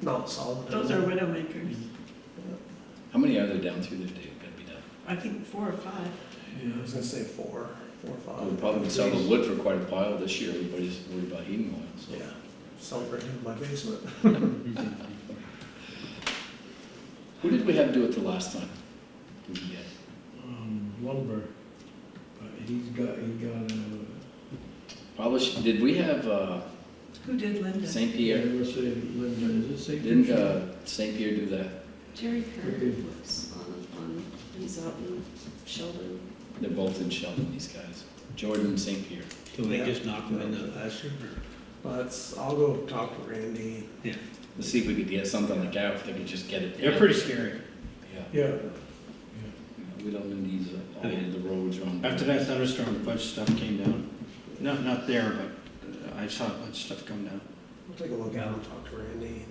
not solid. Those are widowmakers. how many are there down through there, Dave, gotta be done? I think 4 or 5. Yeah, I was gonna say 4 or 5. We'll probably sell the wood for quite a pile this year, everybody's worried about heating oil, so. Yeah, celebrating in my basement. Who did we have do it the last time? Who did we get? Lumber, but he got Probably, did we have, Who did Linda? St. yeah, Pierre? let's say, Linda, is it St. Didn't, Pierre? St. Pierre do that? Jerry Kerr works on, he's out in Sheldon. They're both in Sheldon, these guys. Jordan and St. Pierre. So they Yeah. just knock them in the pasture I'll go talk to Randy. Yeah. Let's see if we could get something like that, if they could just get it. They're pretty scary. Yeah. Yeah, we don't need these, all of the roads are on. After that thunderstorm, a bunch of stuff came down. Not there, but I saw a bunch of stuff come down. We'll take a look at it and talk to Randy.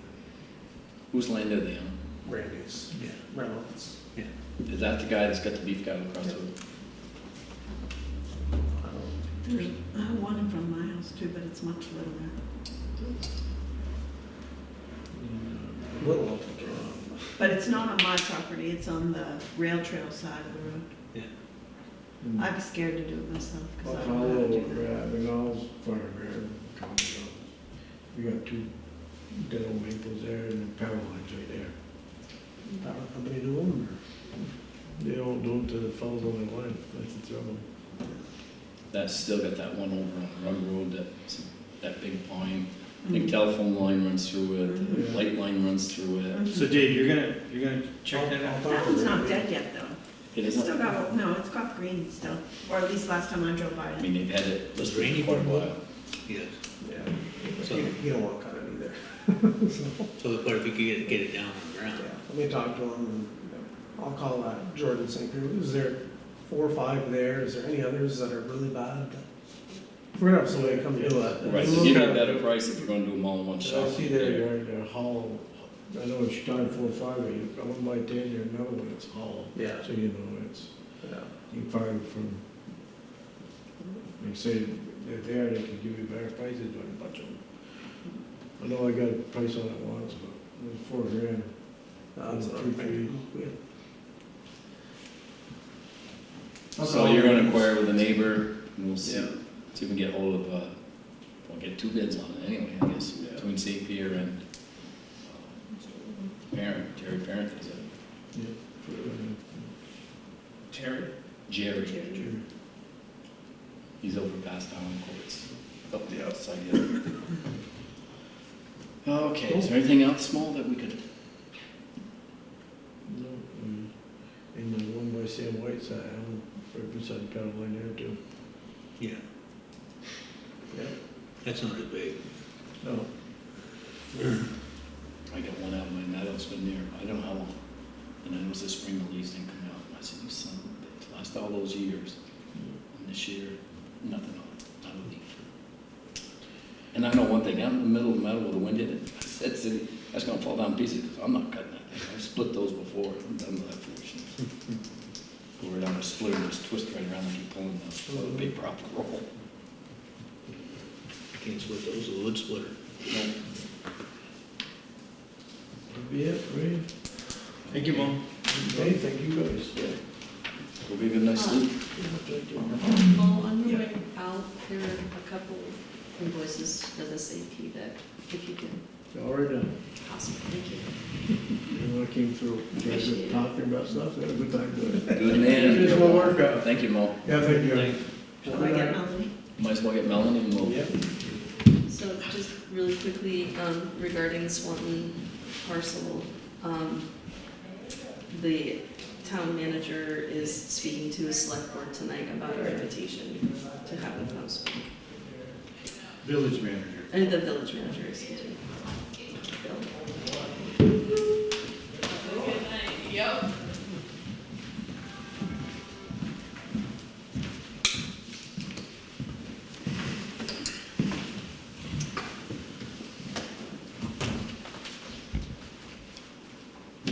Whose land are they on? Randy's. Yeah. Reynolds. Is that the guy that's got the beef cattle across the road? There's one in front of my house too, but it's much littler. Little, I'll take care of. But it's not on my property, it's on the rail trail side of the road. Yeah. I'd be scared to do it myself, because I I'll don't call know how to do over that. at McDonald's Fireground, we got 2 dead old maples there and the power lines right there. Power company do them, They don't do them to the fellows on the line, that's the trouble. That's still got that one over on Rug Road, that big pine. Mm-hmm. Big telephone line runs through it, the Mhm. light line runs through it. So Dave, you're gonna check that out? That one's not dead yet, though. It It's isn't, still got, no, it's got green still, or at least last time I drove by I it. mean, they've had it Was listed Randy for quite a one? while. Yes. yeah. So- You don't want to cut it either. So, but if you could get it down on the Yeah, ground. let me talk to him, and I'll call Jordan St. Pierre. Is there 4 or 5 there? Is there any others that are really bad? We're gonna have somebody come do it. Right, to give you a better price if you're gonna do them all in one I shot. see they're hollow, I know it's time 4 or 5, I went by 10, there's another one that's hollow. Yeah. So you know, it's, Yeah. you can find it from, they say they're there, they can give you better prices on a bunch of them. I know I got a price on it once, but it was $4,000. That's another thing. So you're gonna inquire with the neighbor, and we'll see, Yeah. see if we can get hold of, we'll get 2 bids on it anyway, I guess, Yeah. between St. Pierre and Parent, Jerry Parent, is it? Yeah. Terry? Jerry. Sure. He's over past Island Courts, up the outside here. Okay, is there anything else small that we could, No, and the one by Sam White's, right beside the pedal line there too. Yeah. Yeah. That's not as big. No. I got one out of my meadow, it's been there, I don't know how long. And then it was the spring release didn't come out, and I said, you son of a bitch, last all those years, and this year, nothing on it, not a leaf. And I know one thing, out in the middle of the meadow with the wind hit it, I said, "City, that's gonna fall down to pieces, because I'm not cutting that thing, I've split those before, I'm done with that foolishness. Go right down the splitter, and just twist right around and keep pulling the big proper roll. Can't split those with a wood splitter. No, That'd be it, right? Thank you, Mom. Hey, thank you guys. Go get a good night's sleep. Well, on the way out, there are a couple invoices for this AP that, if you can, All right then. possibly, thank you. You know, I came through, you guys Appreciate were it. talking about stuff, had a good time doing it. Good man. Just will work out. Thank you, Mo. Yeah, thank you. Shall I get Melanie? Might as well get Melanie and we'll. Yep. So just really quickly, regarding the Swanton parcel, the town manager is speaking to the select board tonight about our invitation to have them come speak. Village manager. And the village manager, excuse me. Bill. Good night. Yep.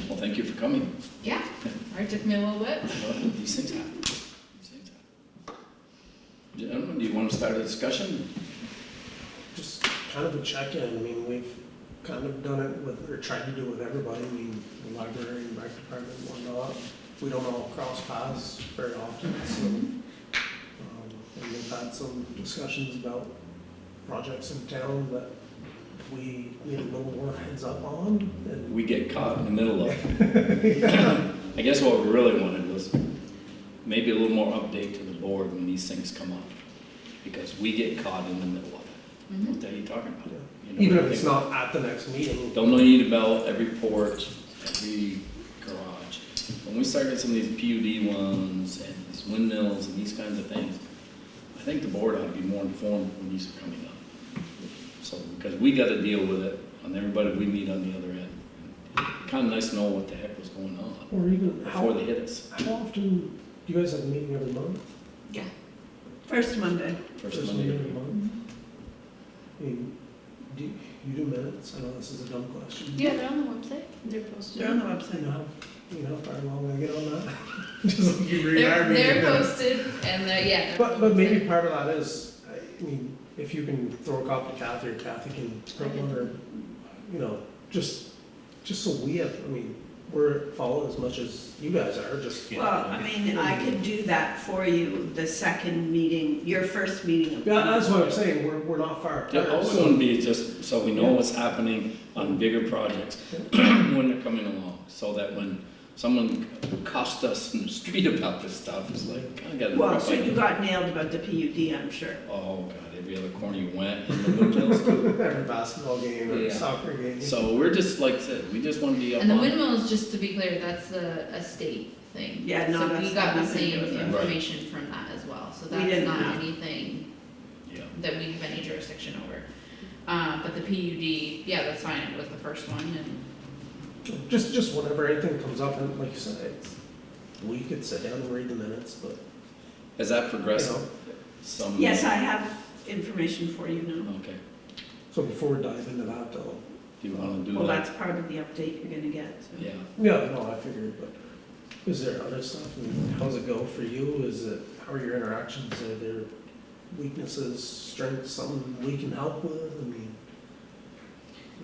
Well, thank you for coming. Yeah. All right, took me a little bit. Well, these things happen. These things happen. Gentlemen, do you want to start a discussion? Just kind of a check-in. I mean, we've kind of done it with, or tried to do it with everybody. I mean, the library and rec department and whatnot. We don't all cross paths very often, so. And we've had some discussions about projects in town that we need a little more heads up on. And We get caught in the middle of. I guess what we really wanted was maybe a little more update to the board when these things come up. Because we get caught in the middle of it. What the hell are you talking about? You know, even if it's not at the next meeting. Don't need a bell, every porch, every garage. When we start getting some of these PUD ones and these windmills and these kinds of things, I think the board ought to be more informed when these are coming up. So, because we gotta deal with it on everybody we meet on the other end. Kinda nice to know what the heck was going on. Or even, before how, they hit us. how often, do you guys have a meeting every month? First Monday. First Monday. every month? I mean, do you do minutes? I know this is a dumb question. Yeah, they're on the website, they're posted. They're on the You website. know, how far along I get on that? Just like you read our They're meeting minutes. posted and they're. But maybe part of that is, I mean, if you can throw a copy to Kathy, or Kathy can print one, or, you know, just so we have, I mean, we're following as much as you guys are, just. Well, I mean, I could do that for you, the second meeting, your first meeting of. Yeah, that's what I'm saying, we're not far Yeah, apart. all we so- want to be just so we know what's happening on bigger projects when they're coming along, so that when someone accosted us in the street about this stuff, it's like, kind of got. Well, so you got nailed about the PUD, I'm sure. Oh, God, every other corner you went, in the windmills too. Every basketball game, or Yeah. soccer game. So we're just, like I said, we just want to be up And the on. windmills, just to be clear, that's a state thing. Yeah, no, So that's we got the nothing to do same with it. information from that as well, so We that's didn't not have- anything Yeah. that we have any jurisdiction over. But the PUD, yeah, that's fine, it was the first one, and Just whenever anything comes up, and like you said, we could sit down and read the minutes, but, Has that you progressed know, some? Yes, I have information for you now. Okay, so before we dive into that though. do you want to do Well, that? that's part of the update you're gonna get, so. Yeah. Yeah, no, I figured, but is there other stuff? I mean, how's it go for you? How are your interactions? Are there weaknesses, strengths, something we can help with? I mean,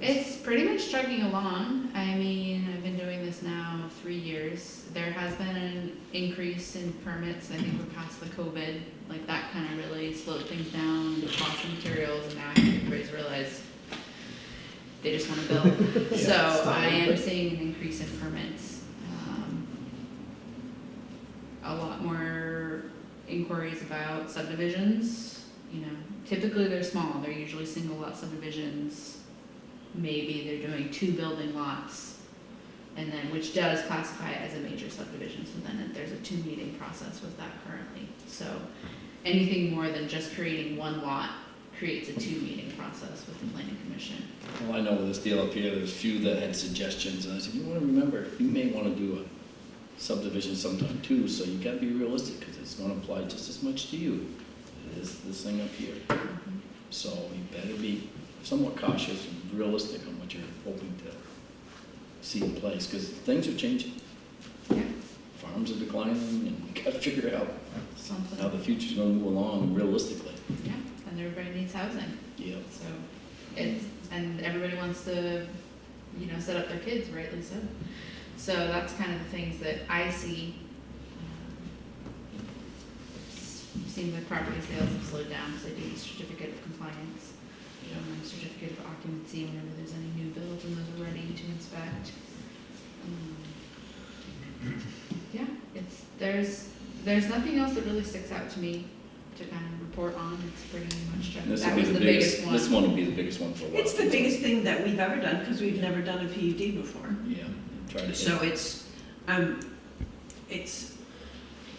it's pretty much chugging along. I mean, I've been doing this now 3 years. There has been an increase in permits. I think we're past the COVID, like that kind of really slowed things down, the cost of materials, and now I think everybody's realized they just want to build. Yeah, So it's I time. am seeing an increase in permits. A lot more inquiries about subdivisions, you know, typically they're small, they're usually single lot subdivisions. Maybe they're doing 2 building lots, and then, which does classify it as a major subdivision, so then there's a 2 meeting process with that currently. So anything more than just creating 1 lot creates a 2 meeting process with the planning commission. Well, I know with this deal up here, there's a few that had suggestions, and I said, you want to remember, you may want to do a subdivision sometime too, so you gotta be realistic, because it's gonna apply just as much to you as this thing up here. So you better be somewhat cautious and realistic on what you're hoping to see in place, because things are changing. Yeah. Farms are declining, and we gotta figure out how Something, the future's gonna move along realistically. yeah, and everybody needs housing. Yep. So it's, and everybody wants to, you know, set up their kids, rightly so. So that's kind of the things that I see. Seems like property sales have slowed down because they do the certificate of compliance, certificate of occupancy whenever there's any new builds and those are ready to inspect. Yeah, there's nothing else that really sticks out to me to kind of report on. It's pretty much checked. This That will be was the the biggest, biggest one. this one will be the biggest one for a while. It's the biggest thing that we've ever done, because we've never done a PUD before. Yeah, try to hit. So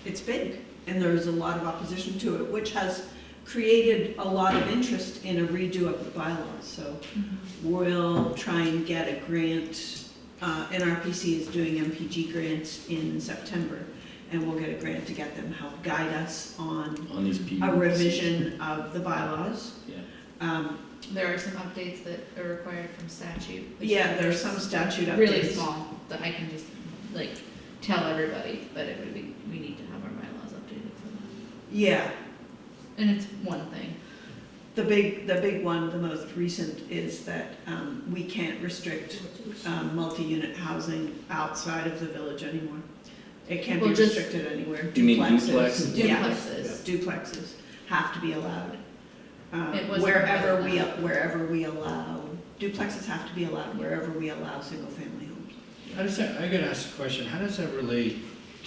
it's big, and there's a lot of opposition to it, which has created a lot of interest in a redo of the bylaws, so we'll try and get a grant. NRPC is doing MPG grants in September, and we'll get a grant to get them help guide us on On these people. a revision of the bylaws. Yeah. There are some updates that are required from statute. which Yeah, there's some statute updates. really small that I can just like tell everybody, but it would be, we need to have our bylaws updated for that. Yeah, And it's one thing. the big one, the most recent, is that we can't restrict multi-unit housing outside of the village anymore. It can't be Well, just- restricted anywhere. You mean Duplexes, duplexes? yeah, Duplexes. duplexes have to be allowed. It was Wherever better we allow, duplexes have to be allowed wherever we allow single-family homes. How does that, I gotta ask a question, how does that relate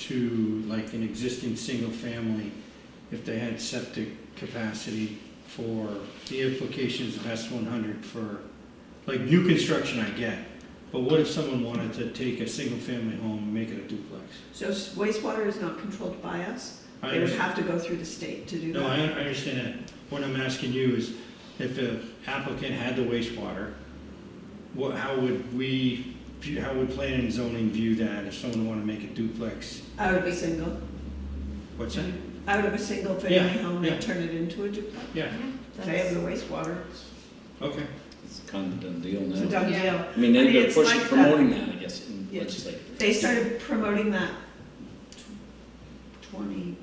to like an existing single family, if they had septic capacity for the implications of S100 for, like new construction I get, but what if someone wanted to take a single family home and make it a duplex? So wastewater is not controlled by us. I They would understand- have to go through the state to do that. No, I understand that. What I'm asking you is, if an applicant had the wastewater, how would we how would planning and zoning view that if someone wanted to make a duplex? Out of a single, What's that? out of a single family Yeah, home, yeah. and turn it into a duplex. Yeah, They have the wastewater, okay. It's kind of a done deal it's a now. done Yeah. deal. I mean, they've been it's pushing, like promoting that, I guess, in Yeah. legislature. They started promoting that 20,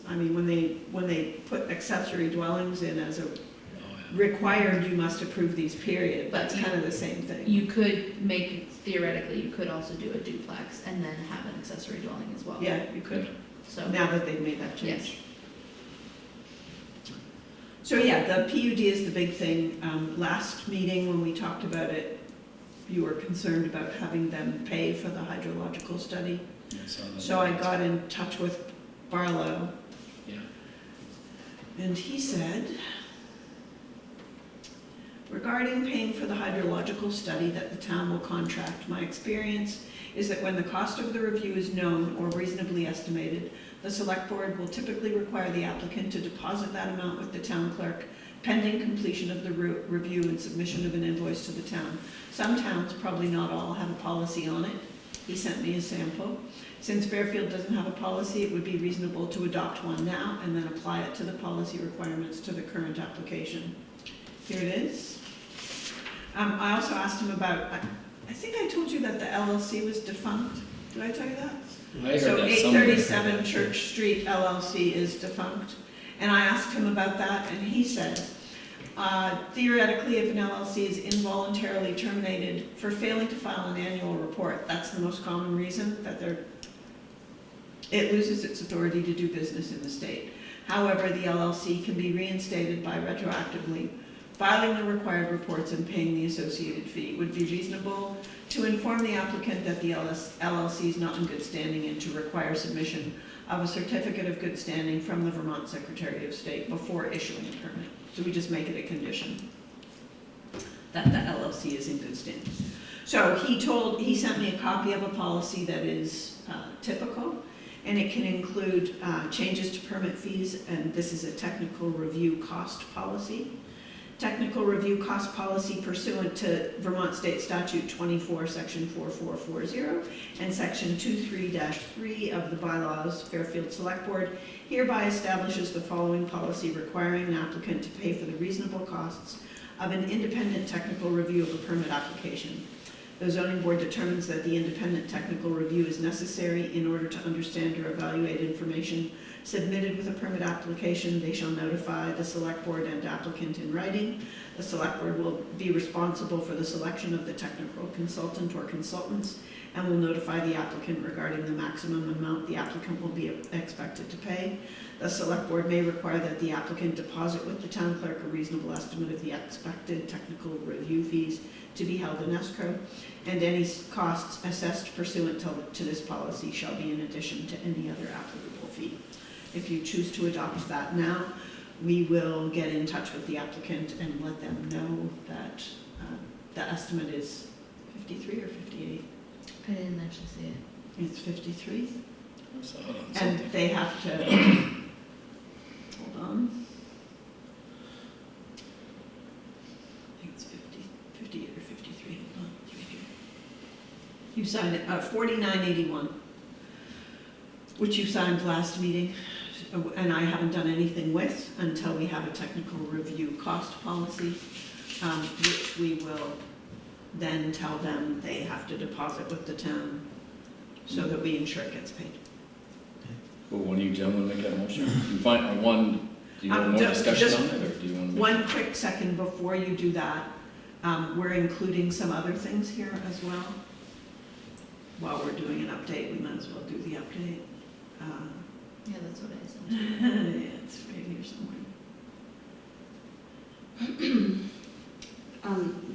I mean, when they put accessory dwellings in as a Oh, yeah. required, you must approve these, period. But That's you- kind of the same thing. You could make, theoretically, you could also do a duplex and then have an accessory dwelling as well. Yeah, you could, So, now that they've made that yes. change. So yeah, the PUD is the big thing. Last meeting, when we talked about it, you were concerned about having them pay for the hydrological study. I saw that. So I got in touch with Barlow, Yeah. and he said, regarding paying for the hydrological study that the town will contract, my experience is that when the cost of the review is known or reasonably estimated, the select board will typically require the applicant to deposit that amount with the town clerk pending completion of the review and submission of an invoice to the town. Some towns, probably not all, have a policy on it. He sent me a sample. Since Fairfield doesn't have a policy, it would be reasonable to adopt one now and then apply it to the policy requirements to the current application. Here it is. I also asked him about, I think I told you that the LLC was defunct. Did I tell you that? I heard So that somewhere. 837 Church Street LLC is defunct. And I asked him about that, and he said, theoretically, if an LLC is involuntarily terminated for failing to file an annual report, that's the most common reason that it loses its authority to do business in the state. However, the LLC can be reinstated by retroactively filing the required reports and paying the associated fee. It would be reasonable to inform the applicant that the LLC is not in good standing and to require submission of a certificate of good standing from the Vermont Secretary of State before issuing a permit. So we just make it a condition that the LLC is in good standing. So he sent me a copy of a policy that is typical, and it can include changes to permit fees, and this is a technical review cost policy. Technical review cost policy pursuant to Vermont State Statute 24, Section 4440, and Section 23-3 of the bylaws, Fairfield Selectboard, hereby establishes the following policy requiring an applicant to pay for the reasonable costs of an independent technical review of a permit application. The zoning board determines that the independent technical review is necessary in order to understand or evaluate information submitted with a permit application. They shall notify the select board and applicant in writing. The select board will be responsible for the selection of the technical consultant or consultants and will notify the applicant regarding the maximum amount the applicant will be expected to pay. The select board may require that the applicant deposit with the town clerk a reasonable estimate of the expected technical review fees to be held in escrow, and any costs assessed pursuant to this policy shall be in addition to any other applicable fee. If you choose to adopt that now, we will get in touch with the applicant and let them know that the estimate is 53 or 58. I didn't actually see it. It's 53, I saw it on and something. they have to, hold on. I think it's 58 or 53, hold on, it's right here. You signed it, 4981, which you signed last meeting, and I haven't done anything with until we have a technical review cost policy, which we will then tell them they have to deposit with the town so that we ensure it gets paid. Will one of you gentlemen make that motion? You find, one, do you want more Just- discussion on it, or do you want to? One quick second before you do that, we're including some other things here as well. While we're doing an update, we might as well do the update. Yeah, that's what I said. Yeah, it's right here somewhere.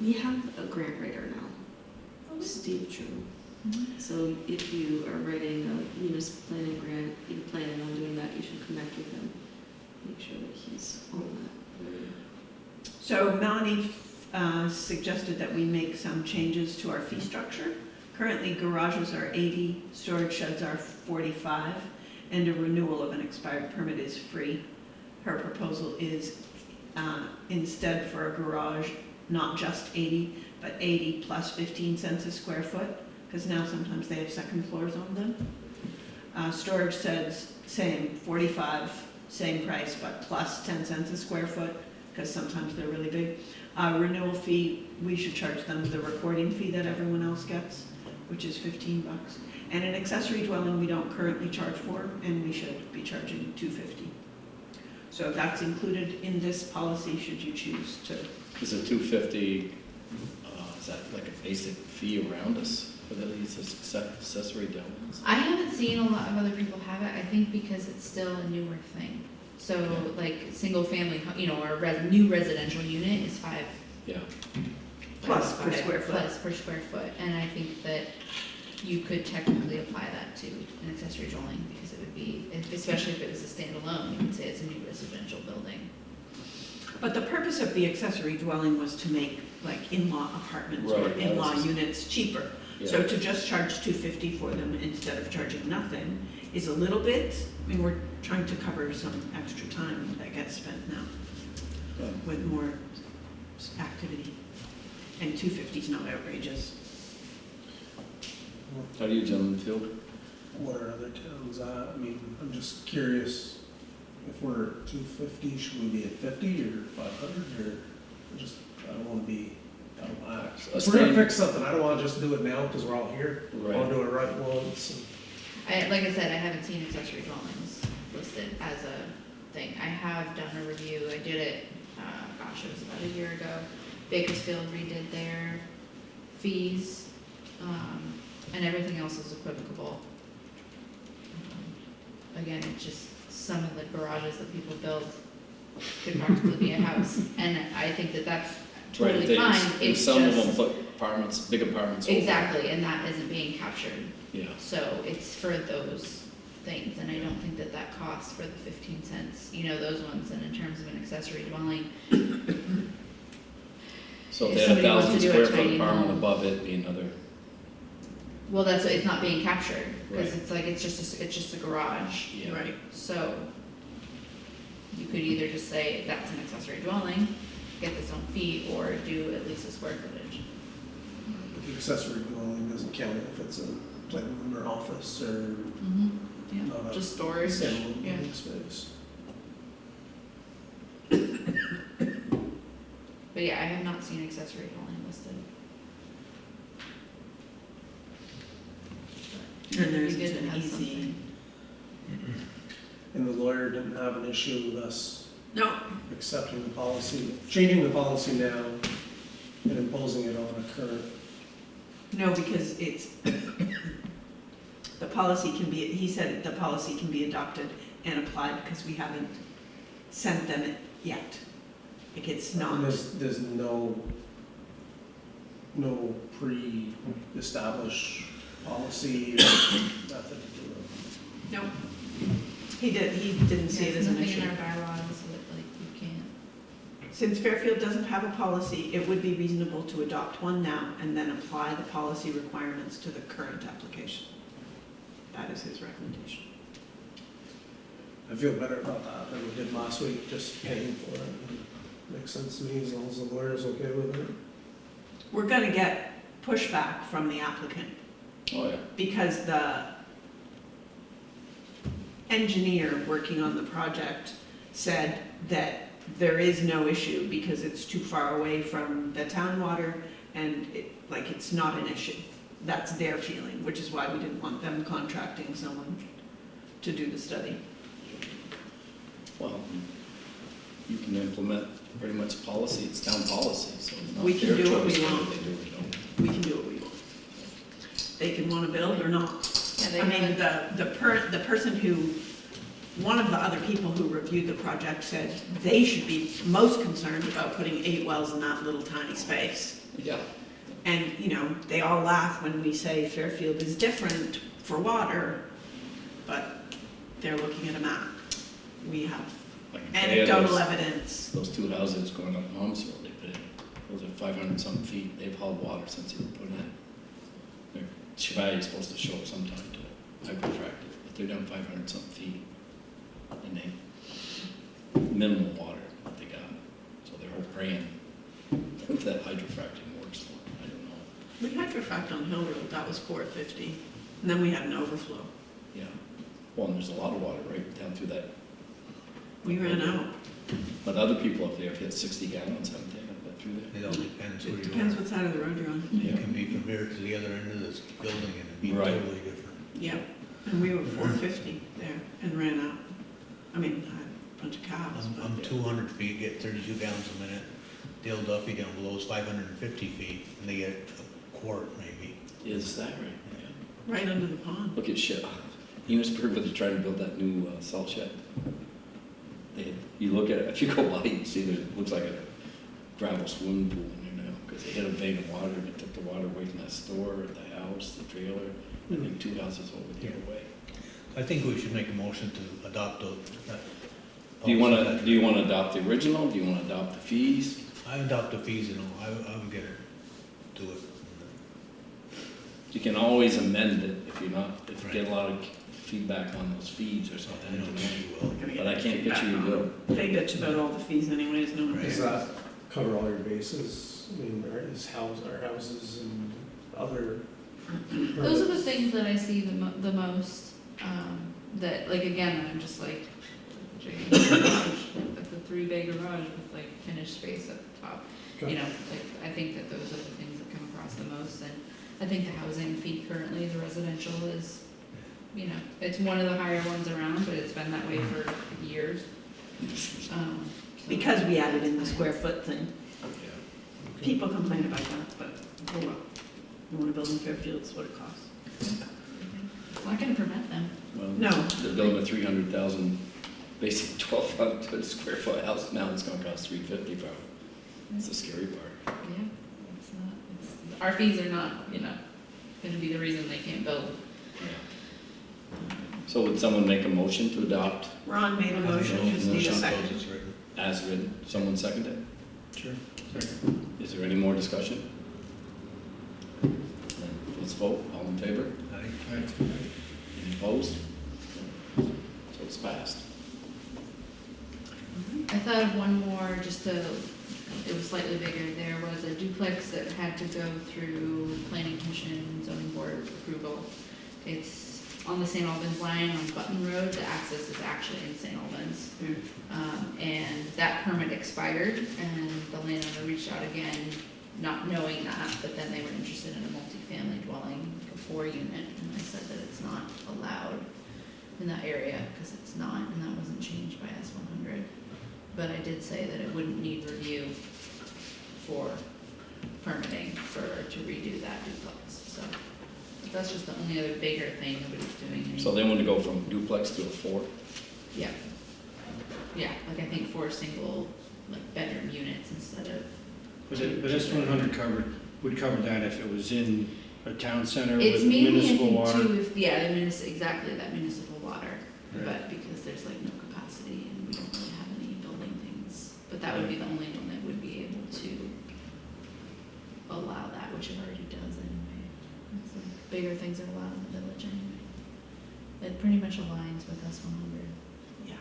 We have a grant writer now, Steve True. So if you are writing a municipal planning grant, you're planning on doing that, you should connect with him. Make sure that he's on that. So Melanie suggested that we make some changes to our fee structure. Currently, garages are 80, storage sheds are 45, and a renewal of an expired permit is free. Her proposal is instead for a garage, not just 80, but 80 plus 15 cents a square foot, because now sometimes they have second floors on them. Storage says same, 45, same price, but plus 10 cents a square foot, because sometimes they're really big. Renewal fee, we should charge them the recording fee that everyone else gets, which is $15. And an accessory dwelling we don't currently charge for, and we should be charging $250. So that's included in this policy, should you choose to. Is it 250, is that like a basic fee around us for these accessory dwellings? I haven't seen a lot of other people have it, I think because it's still a newer thing. So like, single family, or a new residential unit is $5. Yeah. Plus per $5 square foot. Plus per square foot, and I think that you could technically apply that to an accessory dwelling, because it would be, especially if it was a standalone, you would say it's a new residential building. But the purpose of the accessory dwelling was to make like in-law apartments or Right, that in-law was- units cheaper. So to just charge $250 for them instead of charging nothing is a little bit, I mean, we're trying to cover some extra time that gets spent now Yeah. with more activity. And $250 is not outrageous. How do you gentlemen feel? What are other towns at? I mean, I'm just curious, if we're at 250, should we be at 50 or 500, or I don't wanna be out of whack. If we're gonna fix something, I don't wanna just do it now because we're all here. I wanna Right. do it right once. Like I said, I haven't seen accessory dwellings listed as a thing. I have done a review, I did it, it was about a year ago. Bakersfield redid their fees, and everything else is equivocable. Again, it's just some of the garages that people build could practically be a house, and I think that that's Right, totally fine, it's some of them just, put apartments, big apartments. over. exactly, and that isn't being captured. Yeah. So it's for those things, and I don't think that that costs for the 15 cents, those ones, and in terms of an accessory dwelling. So if If they had a somebody wants to 1,000 do a square foot tiny apartment home. above it, be another, Well, it's not being captured, because Right. it's like, it's just a garage, yeah. Right. so you could either just say that's an accessory dwelling, get its own fee, or do at least a square footage. The accessory dwelling doesn't count if it's a playroom or office or Yeah, not a just storage, standalone yeah. living space. But yeah, I have not seen accessory dwelling listed. And there It'd be good isn't to an have easy. something. And the lawyer didn't have an issue with us No, accepting the policy, changing the policy now and imposing it on a current. no, because it's, the policy can be, he said the policy can be adopted and applied because we haven't sent them it yet. Like it's not, There's no pre-established policy or method to do it. no. He didn't see it as an There's issue. nothing in our bylaws that like you can't. Since Fairfield doesn't have a policy, it would be reasonable to adopt one now and then apply the policy requirements to the current application. That is his recommendation. I feel better about that than we did last week, just paying for it. Makes sense to me as long as the lawyer's okay with it. We're gonna get pushback from the applicant Oh, yeah. because the engineer working on the project said that there is no issue because it's too far away from the town water and it's not an issue. That's their feeling, which is why we didn't want them contracting someone to do the study. Well, you can implement pretty much policy, it's town policy, so it's not We can their do what we choice whether want. they do or don't. We can do what we want. They can wanna build or not. Yeah, they I mean, haven't- the person who, one of the other people who reviewed the project said they should be most concerned about putting 8 wells in that little tiny space. Yeah, And, they all laugh when we say Fairfield is different for water, but they're looking at a map. We have I can tell you anecdotal those- evidence. Those two houses going up Mom's Road, they put in, those are 500 some feet, they've hauled water since they were put in. Their Chevalier is supposed to show up sometime to hypertract it, but they're down 500 some feet. And they, minimal water that they got, so they're all praying that if that hydrofracking works for them, I don't know. We hydrofracked on Hill Road, that was 450, and then we had an overflow. Yeah. Well, and there's a lot of water right down through that. We ran out. But other people up there have hit 60 gallons, haven't they, up through there? It all depends where It you depends are. what side of the road you're on. It can be from here to the other end of this building and it'd be Right. totally different. Yeah, and we were 450 there and ran out. I mean, I had a bunch of cows, I'm but 200 feet, get 32 gallons a minute. Dale Duffy down below is 550 feet, and they get a quart maybe. Is that right? Yeah. right under the pond. Look at shit. Enosburg, where they're trying to build that new salt shed. You look at it, if you go by, you see there, it looks like a gravel swimming pool in there now, because they hit a vein of water, they took the water away from that store, the house, the trailer, I think 2 houses over the other way. I think we should make a motion to adopt those. Do you wanna adopt the original, do you wanna adopt the fees? I adopt the fees and all, I would get her to do it. You can always amend it if you're not, if you Right. get a lot of feedback on those fees or something. I know she will. But I can't picture you do. They bitch about all the fees anyways, no one Right. Does cares. that cover all your bases? I mean, our houses and other. Those are the things that I see the most, that, like, again, I'm just like, like the 3-bay garage with like finished space at the top. You know, like, I think that those are the things that come across the most, and I think the housing fee currently, the residential is, you know, it's one of the higher ones around, but it's been that way for years. So- Because we added in the square foot thing. Yeah. People complain about that, but oh well. You wanna build in Fairfield, it's what it costs. It's not gonna prevent them. Well, No. they're building a 300,000, basic 1,200 square foot house, now it's gonna cost 350 probably. That's the scary part. Yeah, it's not, it's, our fees are not, you know, gonna be the reason they can't build. So would someone make a motion to adopt Ron made a motion, just need a Sean second. tells it's written. as written? Someone second it? Sure. Is there any more discussion? Then let's vote, all in favor? Aye. Any opposed? So it's passed. I thought of one more, just to, it was slightly bigger. There was a duplex that had to go through planning commission, zoning board approval. It's on the St. Albans line on Button Road. The access is actually in St. Albans. And that permit expired, and the landowner reached out again, not knowing that, but then they were interested in a multifamily dwelling, like a 4-unit, and I said that it's not allowed in that area, because it's not, and that wasn't changed by S100. But I did say that it wouldn't need review for permitting to redo that duplex, so. That's just the only other bigger thing nobody's doing. So they want to go from duplex to a 4? Yeah. Yeah, like I think 4 single, like, bedroom units instead of. But S100 would cover that if it was in a town center It's with mainly municipal in water. two, yeah, exactly, that municipal water, Right. but because there's like no capacity and we don't really have any building things. But that would be the only one that would be able to allow that, which it already does anyway. It's like bigger things are allowed in the village anyway. It pretty much aligns with S100. Yeah.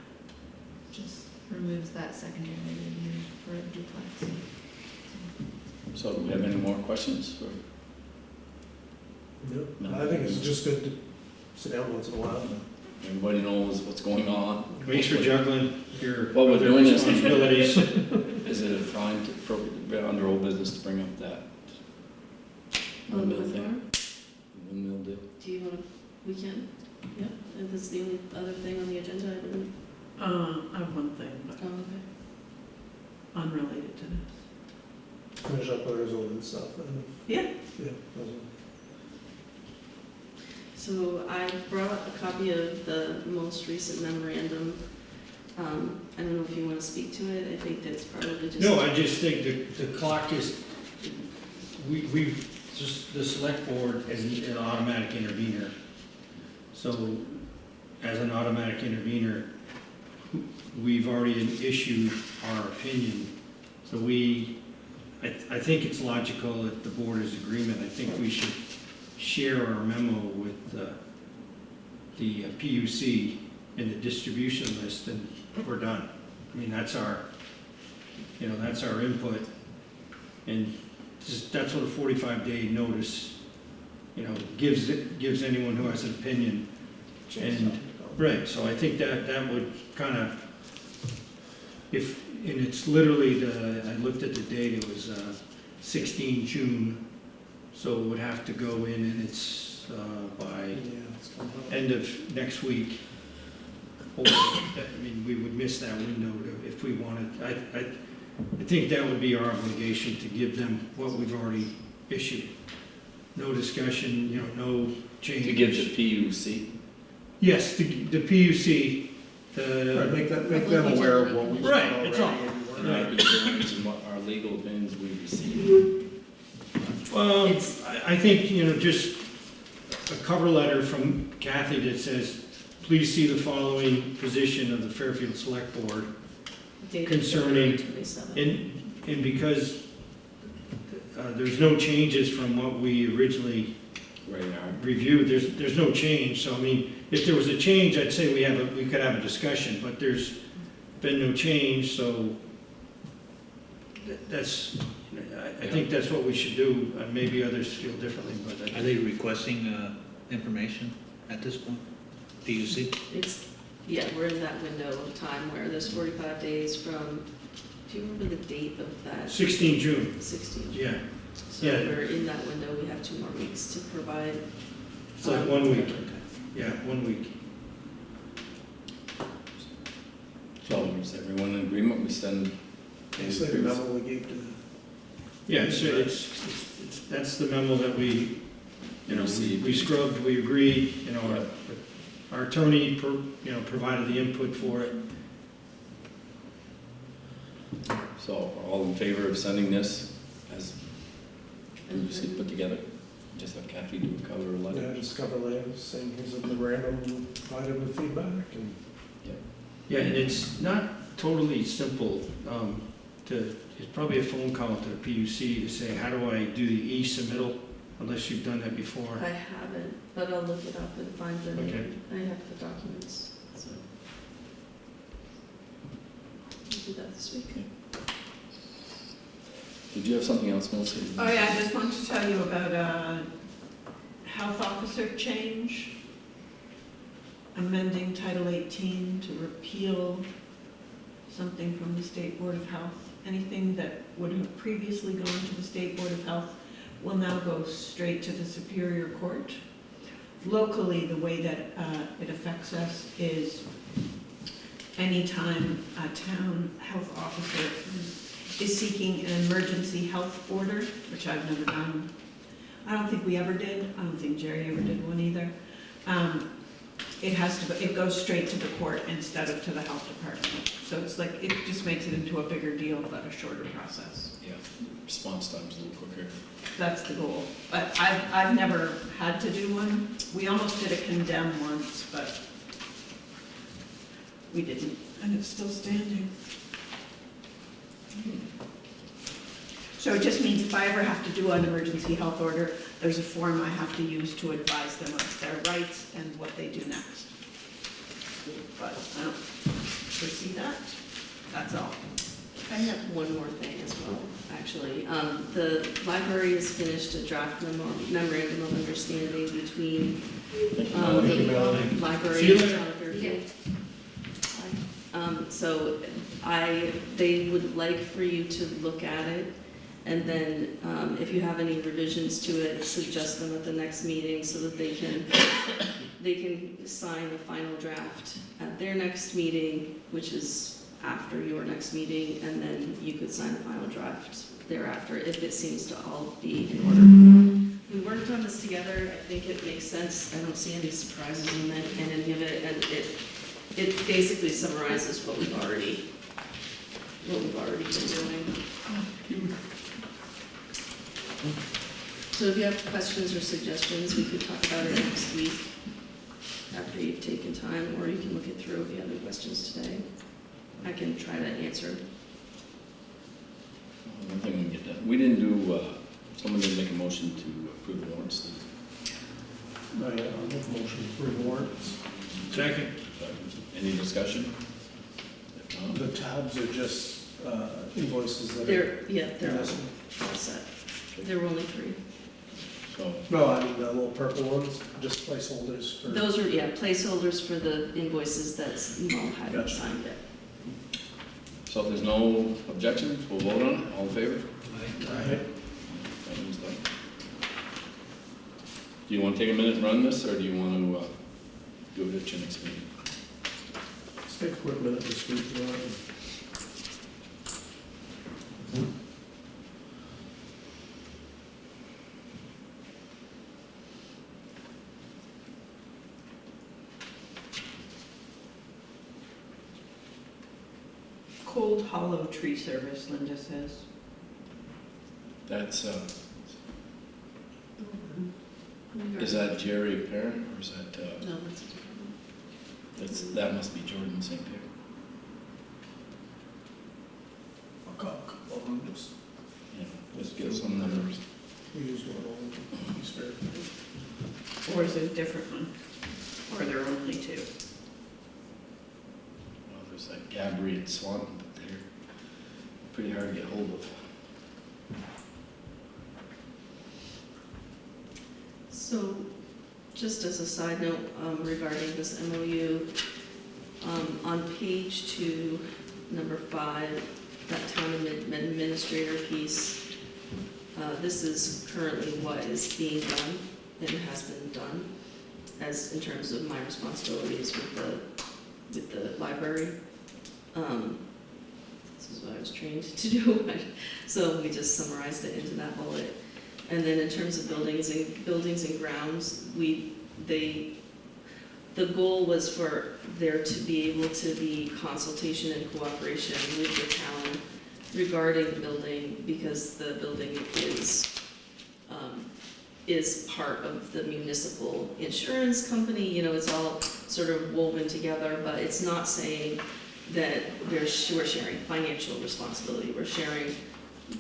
Just removes that secondary review for a duplex. So do we have any more questions? Or- No, I think it's just good to sit down once in a while. Everybody knows what's going on. Thanks for juggling your Well, we're other doing this- responsibilities. Is it a time to, under old business, to bring up that windmill thing? The windmill deal? Do you wanna, we can, yeah, if this is the only other thing on the agenda, I believe. I have one thing, but Oh, okay. unrelated to this. Finish up with old and stuff. And, Yeah. yeah, those So I brought a copy of the most recent memorandum. I don't know if you want to speak to it. I think that it's probably just. No, I just think the clock is, just the select board is an automatic intervener. So as an automatic intervener, we've already issued our opinion. So I think it's logical that the board is agreement. I think we should share our memo with the PUC and the distribution list, and we're done. I mean, that's our input. And just, that's what a 45-day notice, you know, gives anyone who has an opinion. And, right, so I think that would kind of, and it's literally I looked at the date, it was 16 June, so it would have to go in, and it's by it's coming up. end of next week. Or, I mean, we would miss that window if we wanted. I think that would be our obligation, to give them what we've already issued. No discussion, you know, no change. To give the PUC, Yes, the PUC, Right, make them aware of what we've done Right, already. it's all- and our concerns and what our legal opinions we received. well, I think, you know, just a cover letter from Kathy that says, please see the following position of the Fairfield Selectboard. Dated Concerning- February 27th. And because there's no changes from what we originally Right, reviewed, there's no change. So I mean, if there was a change, I'd say we could have a discussion, but there's been no change, so that's, I think that's what we should do. Maybe others feel differently, but Are they requesting information at this point? PUC? It's, yeah, we're in that window of time where there's 45 days from, do you remember the date of that? 16 June, 16. yeah. So Yeah. we're in that window, we have 2 more weeks to provide. It's like 1 week. Yeah, 1 week. so is everyone in agreement, we send? Basically, the memo we gave to the Yeah, so that's the memo that we, you know, Received. we scrubbed, we agreed, you know, our attorney, provided the input for it. So are all in favor of sending this as previously put together? Just have Kathy do a cover letter? Yeah, just cover letters saying here's a memorandum provided with feedback, and Yeah, and it's not totally simple, it's probably a phone call to the PUC to say, how do I do the e-submittal, unless you've done that before. I haven't, but I'll look it up and find the Okay. name. I have the documents, so. I'll do that this week. Did you have something else, Melissa? Oh, yeah, I just wanted to tell you about a health officer change, amending Title 18 to repeal something from the State Board of Health. Anything that would have previously gone to the State Board of Health will now go straight to the Superior Court. Locally, the way that it affects us is anytime a town health officer is seeking an emergency health order, which I've never done. I don't think we ever did. I don't think Jerry ever did one either. It goes straight to the court instead of to the health department. So it's like, it just makes it into a bigger deal, but a shorter process. Yeah, response time's a little quicker. That's the goal. But I've never had to do one. We almost did a condemn once, but we didn't, and it's still standing. So it just means if I ever have to do an emergency health order, there's a form I have to use to advise them of their rights and what they do next. But I don't foresee that. That's all. I have one more thing as well, actually. The library has finished a draft memorandum of understanding between the library See you and later. town of Fairfield. So they would like for you to look at it, and then if you have any revisions to it, suggest them at the next meeting so that they can sign the final draft at their next meeting, which is after your next meeting, and then you could sign the final draft thereafter if it seems to all be in order. We worked on this together. I think it makes sense. I don't see any surprises in any of it, and it basically summarizes what we've already been doing. So if you have questions or suggestions, we could talk about it next week after you've taken time, or you can look it through if you have any questions today. I can try to answer. One thing we can get done, we didn't do, someone didn't make a motion to approve warrants. I'll make a motion to approve warrants. Second. Any discussion? If not, The tabs are just invoices that are they're all missing. set. There were only 3. So, No, I mean, the little purple ones, just placeholders for. Those were, placeholders for the invoices that Mo hadn't Gotcha. signed yet. so if there's no objections, we'll vote on it, all in favor? Right. That one's done. Do you want to take a minute and run this, or do you want to do it at your next meeting? Let's take a quick minute to sweep through it. Cold Hollow Tree Service, Linda says. That's, is that Jerry Parent, or is that, No, that's a different one. that must be Jordan St. Pierre? I'll call a couple of them, just, Yeah, let's get some numbers. we use one on East Fairfield. Or is it a different one? Or are there only 2? Well, there's that Gabry and Swanton, but they're pretty hard to get hold of. So, just as a side note regarding this MOU, on page 2, number 5, that town administrator piece, this is currently what is being done and has been done as in terms of my responsibilities with the library. This is what I was trained to do, so we just summarized it into that bullet. And then in terms of buildings and grounds, the goal was for there to be able to be consultation and cooperation with the town regarding the building, because the building is part of the municipal insurance company. It's all sort of woven together, but it's not saying that we're sharing financial responsibility. We're sharing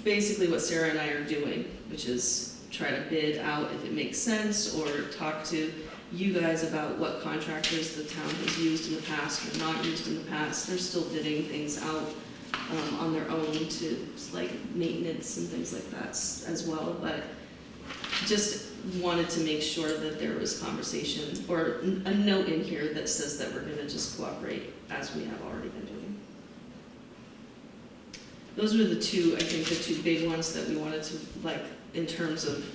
basically what Sarah and I are doing, which is try to bid out if it makes sense, or talk to you guys about what contractors the town has used in the past or not used in the past. They're still bidding things out on their own to like maintenance and things like that as well, but just wanted to make sure that there was conversation or a note in here that says that we're gonna just cooperate as we have already been doing. Those were the 2, I think, the 2 big ones that we wanted to, like, in terms of,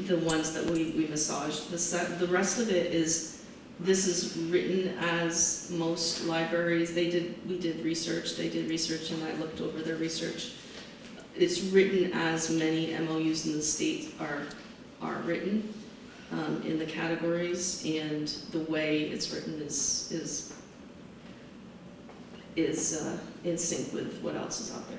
the ones that we massaged. The rest of it is, this is written as most libraries, we did research, they did research, and I looked over their research. It's written as many MOUs in the state are written in the categories, and the way it's written is in sync with what else is out there.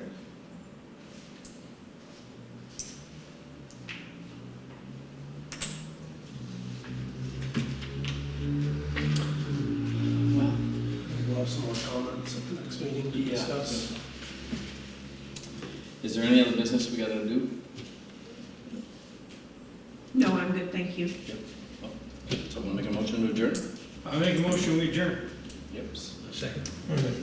We'll have some more comments at the next meeting to Yeah. discuss. Is there any other business we gotta do? No, I'm good, thank you. Someone make a motion to adjourn? I make a motion, we adjourn. Yep. Second. Okay.